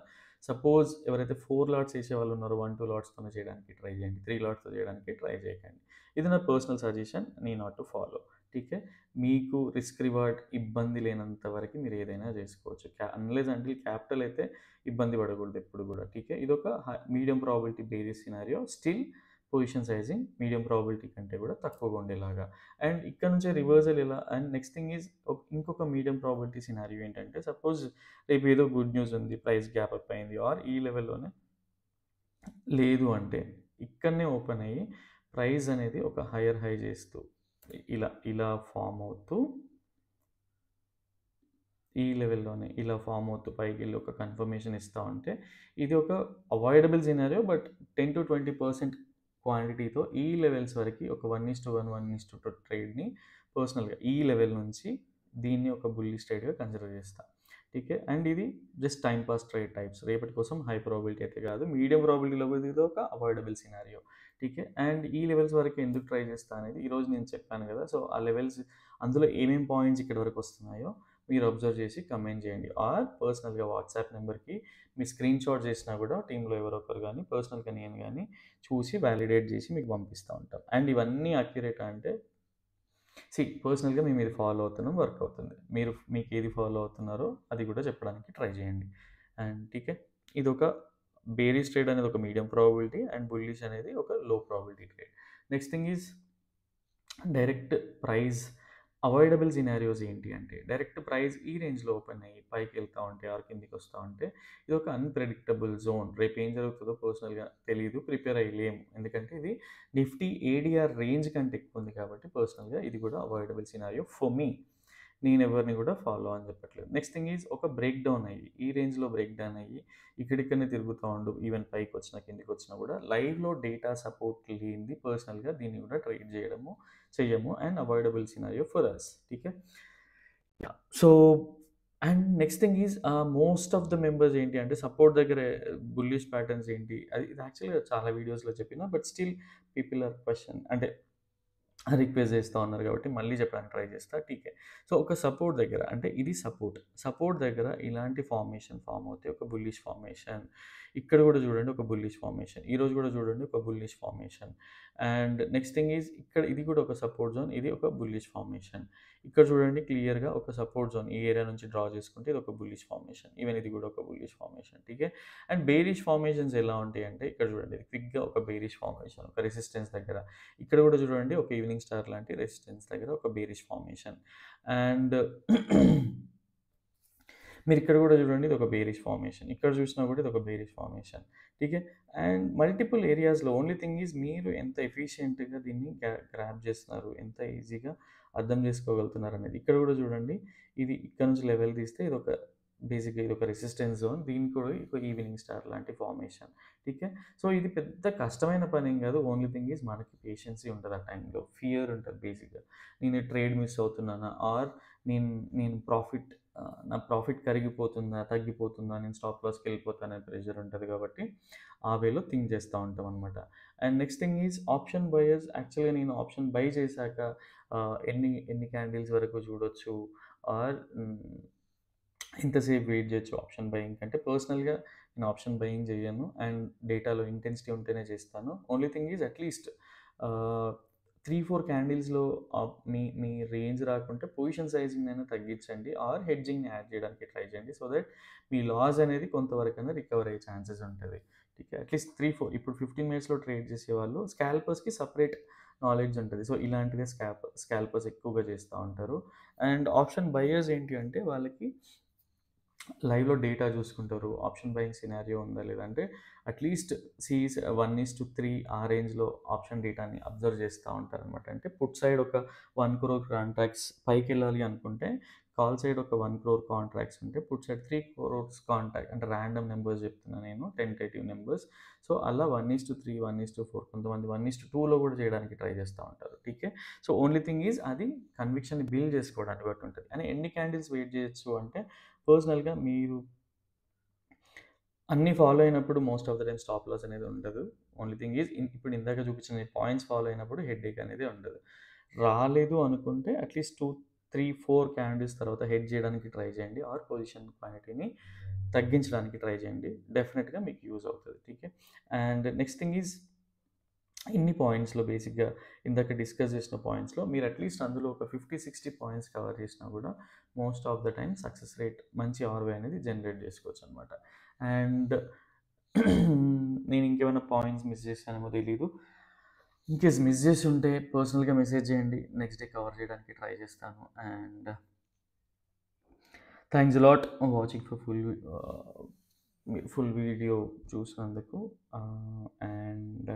సపోజ్ ఎవరైతే 4 లాట్స్ ఏసేవాళ్ళు ఉన్నారో 1, 2 లాట్స్‌తోనే చేయడానికి ట్రై చేయండి. 3 లాట్స్‌తో చేయడానికి ట్రై చేయకండి. ఇది నా personal suggestion. Need not to follow. ఠీకే. మీకు రిస్క్ రివార్డ్ ఇబ్బంది లేనంత వరకి మీరు ఏదైనా చేసుకోవచ్చు. అన్‌లెస్ అంటిల్ క్యాపిటల్ అయితే ఇబ్బంది పడకూడదు ఎప్పుడు గూడా. ఠీకే. ఇదొక medium probability bearish scenario. Still position sizing medium probability కంటే కూడా తక్కువగా ఉండేలాగా. అండ్ ఇక్కడ నుంచే రివర్సల్ ఎలా అండ్ నెక్స్ట్ థింగ్ ఈజ్ ఇంకొక మీడియం ప్రాబబిలిటీ సినారియో ఏంటంటే సపోజ్ రేపు ఏదో గుడ్ న్యూస్ ఉంది. ప్రైస్ గ్యాప్ అప్ అయింది ఆర్ ఈ లెవెల్‌లోనే లేదు అంటే ఇక్కడనే ఓపెన్ అయ్యి ప్రైస్ అనేది ఒక హైయర్ హై చేస్తూ ఇలా ఫార్మ్ అవుతూ ఈ లెవెల్‌లోనే ఇలా ఫార్మ్ అవుతూ పైకెళ్ళి ఒక కన్ఫర్మేషన్ ఇస్తా ఉంటే, ఇది ఒక అవాయిడబుల్ సినారియో. బట్ 10-20% క్వాంటిటీతో ఈ లెవెల్స్ వరకి ఒక 1:1, 1:2 ట్రేడ్‌ని పర్సనల్‌గా ఈ లెవెల్ నుంచి దీన్ని ఒక బుల్లిష్ ట్రేడ్‌గా కన్సిడర్ చేస్తా. ఠీకే. అండ్ ఇది just time pass trade types. రేపటి కోసం హై ప్రాబబిలిటీ అయితే కాదు. మీడియం ప్రాబబిలిటీలో ఇది ఒక అవాయిడబుల్ సినారియో. ఠీకే. అండ్ ఈ లెవెల్స్ వరకు ఎందుకు ట్రై చేస్తా అనేది ఈరోజు నేను చెప్పాను కదా! సో, ఆ లెవెల్స్ అందులో ఏమేం పాయింట్స్ ఇక్కడి వరకు వస్తున్నాయో మీరు అబ్జర్వ్ చేసి కమెంట్ చేయండి. ఆర్ పర్సనల్‌గా వాట్సాప్ నెంబర్‌కి మీ స్క్రీన్ షాట్ చేసినా కూడా టీమ్‌లో ఎవరో ఒకరు గానీ, పర్సనల్‌గా నేను గానీ చూసి వాలిడేట్ చేసి మీకు పంపిస్తా ఉంటాం. అండ్ ఇవన్నీ అక్యురేటా అంటే పర్సనల్‌గా మేము ఇది ఫాలో అవుతున్నాం, వర్క్ అవుతుంది. మీకు ఏది ఫాలో అవుతున్నారో అది కూడా చెప్పడానికి ట్రై చేయండి. అండ్ ఠీకే. ఇదొక బేరిష్ ట్రేడ్ అనేది ఒక మీడియం ప్రాబబిలిటీ అండ్ బుల్లిష్ అనేది ఒక లో probability trade. Next thing is direct price avoidable scenarios ఏంటి అంటే, డైరెక్ట్ ప్రైస్ ఈ రేంజ్‌లో ఓపెన్ అయ్యి పైకెళ్తా ఉంటే ఆర్ కిందికి వస్తా ఉంటే ఇదొక అన్‌ప్రెడిక్టబుల్ జోన్. రేపు ఏం జరుగుతదో పర్సనల్‌గా తెలీదు. ప్రిపేర్ అయ్యలేము. ఎందుకంటే ఇది నిఫ్టీ ఏడీఆర్ రేంజ్ కంటే ఎక్కువ ఉంది కాబట్టి పర్సనల్‌గా ఇది కూడా అవాయిడబుల్ సినారియో ఫర్ మీ. నేనెవరిని కూడా ఫాలో అని చెప్పట్లేదు. నెక్స్ట్ థింగ్ ఈజ్ ఒక బ్రేక్ డౌన్ అయ్యి, ఈ రేంజ్‌లో బ్రేక్ డౌన్ అయ్యి ఇక్కడిక్కడనే తిరుగుతా ఉండు. ఈవెన్ పైకొచ్చినా, కిందకొచ్చినా కూడా లైవ్‌లో డేటా సపోర్ట్ లేనిది పర్సనల్‌గా దీన్ని కూడా ట్రేడ్ చెయ్యము. And avoidable scenario for us. ఠీకే. Yeah! So, and next thing is most of the members ఏంటి అంటే సపోర్ట్ దగ్గర బుల్లిష్ ప్యాటర్న్స్ ఏంటి? ఇది యాక్చువల్‌గా చాలా వీడియోస్‌లో చెప్పినా but still people are question అంటే రిక్వెస్ట్ చేస్తా ఉన్నారు కాబట్టి మళ్ళీ చెప్పడానికి ట్రై చేస్తా. ఠీకే. సో, ఒక సపోర్ట్ దగ్గర అంటే ఇది సపోర్ట్. సపోర్ట్ దగ్గర ఇలాంటి ఫార్మేషన్ ఫార్మ్ అవుతే ఒక బుల్లిష్ ఫార్మేషన్. ఇక్కడ కూడా చూడండి ఒక బుల్లిష్ ఫార్మేషన్. ఈరోజు కూడా చూడండి ఒక bullish formation. And next thing is ఇక్కడ ఇది కూడా ఒక సపోర్ట్ జోన్. ఇది ఒక బుల్లిష్ ఫార్మేషన్. ఇక్కడ చూడండి క్లియర్‌గా ఒక సపోర్ట్ జోన్. ఈ ఏరియా నుంచి డ్రా చేసుకుంటే ఇది ఒక బుల్లిష్ ఫార్మేషన్. ఈవెన్ ఇది కూడా ఒక బుల్లిష్ ఫార్మేషన్. ఠీకే. అండ్ బేరిష్ ఫార్మేషన్స్ ఎలా ఉంటాయంటే ఇక్కడ చూడండి క్విక్‌గా ఒక బేరిష్ ఫార్మేషన్ ఒక రెసిస్టెన్స్ దగ్గర. ఇక్కడ కూడా చూడండి ఒక ఈవినింగ్ స్టార్ లాంటి రెసిస్టెన్స్ దగ్గర ఒక బేరిష్ ఫార్మేషన్. అండ్ మీరిక్కడ కూడా చూడండి ఇదొక బేరిష్ ఫార్మేషన్. ఇక్కడ చూసినా కూడా ఇదొక బేరిష్ ఫార్మేషన్. ఠీకే. అండ్ మల్టిపుల్ ఏరియాస్‌లో ఓన్లీ థింగ్ ఈజ్ మీరు ఎంత ఎఫిషియంట్‌గా దీన్ని గ్రాబ్ చేస్తున్నారు, ఎంత ఈజీగా అర్థం చేసుకోగలుగుతున్నారనేది. ఇక్కడ కూడా చూడండి ఇది ఇక్కడ నుంచి లెవెల్ తీస్తే ఇదొక బేసిక్‌గా ఇదొక రెసిస్టెన్స్ జోన్. దీనికి కూడా ఒక ఈవినింగ్ స్టార్ లాంటి ఫార్మేషన్. ఠీకే. సో, ఇది పెద్ద కష్టమైన పనేం కాదు. ఓన్లీ థింగ్ ఈజ్ మనకి పేషెన్సీ ఉంటది ఆ టైంలో. ఫియర్ ఉంటది బేసిక్‌గా. నేను ట్రేడ్ మిస్ అవుతున్నానా? ఆర్ నేను నేను నా ప్రాఫిట్ కరిగిపోతుందా? తగ్గిపోతుందా? నేను స్టాప్ లాస్‌కెళ్ళిపోతానా? ప్రెషర్ ఉంటది కాబట్టి, ఆ వేలో థింక్ చేస్తా ఉంటామనమాట. And next thing is option buyers. యాక్చువల్‌గా నేను ఆప్షన్ బై చేశాక ఎన్ని ఎన్ని క్యాండిల్స్ వరకు చూడొచ్చు? ఆర్ ఎంతసేపు వెయిట్ చేయొచ్చు ఆప్షన్ బయింగ్ కంటే పర్సనల్‌గా నేను ఆప్షన్ బయింగ్ చేయను. అండ్ డేటాలో ఇంటెన్సిటీ ఉంటేనే చేస్తాను. ఓన్లీ థింగ్ ఈజ్ అట్‌లీస్ట్ 3-4 క్యాండిల్స్‌లో మీ మీ రేంజ్ రాకుంటే పొజిషన్ సైజింగ్‌నైనా తగ్గించండి. ఆర్ హెడ్జింగ్‌ని యాడ్ చేయడానికి ట్రై చేయండి. సో దట్ మీ లాస్ అనేది కొంతవరకైనా రికవర్ అయ్యే ఛాన్సెస్ ఉంటది. ఠీకే. అట్‌లీస్ట్ 3-4 ఇప్పుడు 15 మినిట్స్‌లో ట్రేడ్ చేసేవాళ్ళు స్కాల్పర్స్‌కి సెపరేట్ నాలెడ్జ్ ఉంటది. సో, ఇలాంటివే స్కాల్పర్స్ ఎక్కువగా చేస్తా ఉంటారు. అండ్ ఆప్షన్ బయర్స్ ఏంటి అంటే వాళ్ళకి లైవ్‌లో డేటా చూసుకుంటారు. ఆప్షన్ బయింగ్ సినారియో ఉందా లేదా అంటే అట్‌లీస్ట్ 1:3 ఆ రేంజ్‌లో ఆప్షన్ డేటాని అబ్జర్వ్ చేస్తా ఉంటారనమాట. అంటే పుట్ సైడ్ ఒక 1,00,00,000 కాంట్రాక్ట్స్ పైకెళ్ళాలి అనుకుంటే, కాల్ సైడ్ ఒక 1,00,00,000 కాంట్రాక్ట్స్ ఉంటే, పుట్ సైడ్ 3,00,00,000 కాంట్రాక్ట్ అంటే రాండమ్ నంబర్స్ చెప్తున్నా నేను టెంటేటివ్ నంబర్స్. సో, అలా 1:3, 1:4 కొంతమంది 1:2లో కూడా చేయడానికి ట్రై చేస్తా ఉంటారు. ఠీకే. సో, ఓన్లీ థింగ్ ఈజ్ అది కన్విక్షన్‌ని బిల్డ్ చేసుకోవడాన్ని బట్టి ఉంటది. అని ఎన్ని క్యాండిల్స్ వెయిట్ చేయొచ్చు అంటే పర్సనల్‌గా మీరు అన్నీ ఫాలో అయినప్పుడు most of the time stop loss అనేది ఉండదు. ఓన్లీ థింగ్ ఈజ్ ఇప్పుడు ఇందాక చూపించిన పాయింట్స్ ఫాలో అయినప్పుడు హెడ్‌ఏక్ అనేది ఉండదు. రాలేదు అనుకుంటే అట్‌లీస్ట్ 2, 3, 4 క్యాండిల్స్ తర్వాత హెడ్జ్ చేయడానికి ట్రై చేయండి. ఆర్ పొజిషన్ క్వాంటిటీని తగ్గించడానికి ట్రై చేయండి. డెఫినిట్‌గా మీకు యూజ్ అవుతది. ఠీకే. అండ్ నెక్స్ట్ థింగ్ ఈజ్ ఇన్ని పాయింట్స్‌లో బేసిక్‌గా ఇందాక డిస్కస్ చేసిన పాయింట్స్‌లో మీరు అట్‌లీస్ట్ అందులో ఒక 50, 60 పాయింట్స్ కవర్ చేసినా కూడా most of the time success rate మంచి ఆర్‌ఓఐ అనేది జనరేట్ చేసుకోవచ్చనమాట. అండ్ నేను ఇంకేమైనా పాయింట్స్ మిస్ చేశానేమో తెలీదు. ఇన్‌కేస్ మిస్ చేసి ఉంటే పర్సనల్‌గా మెసేజ్ చేయండి. నెక్స్ట్ డే కవర్ చేయడానికి ట్రై చేస్తాను. And thanks a lot watching for full video చూసినందుకు. అండ్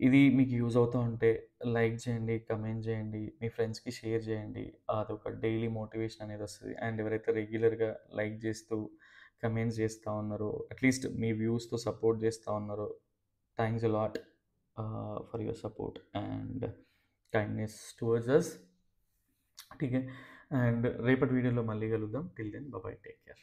ఇది మీకు యూజ్ అవుతా ఉంటే లైక్ చేయండి, కమెంట్ చేయండి, మీ ఫ్రెండ్స్‌కి షేర్ చేయండి. అదొక డైలీ మోటివేషన్ అనేదొస్తది. అండ్ ఎవరైతే రెగ్యులర్‌గా లైక్ చేస్తూ, కమెంట్స్ చేస్తా ఉన్నారో, అట్‌లీస్ట్ మీ వ్యూస్‌తో సపోర్ట్ చేస్తా ఉన్నారో, thanks a lot for your support and kindness towards us. ఠీక్ హై. అండ్ రేపటి వీడియోలో మళ్ళీ కలుద్దాం. Till then bye bye. Take care.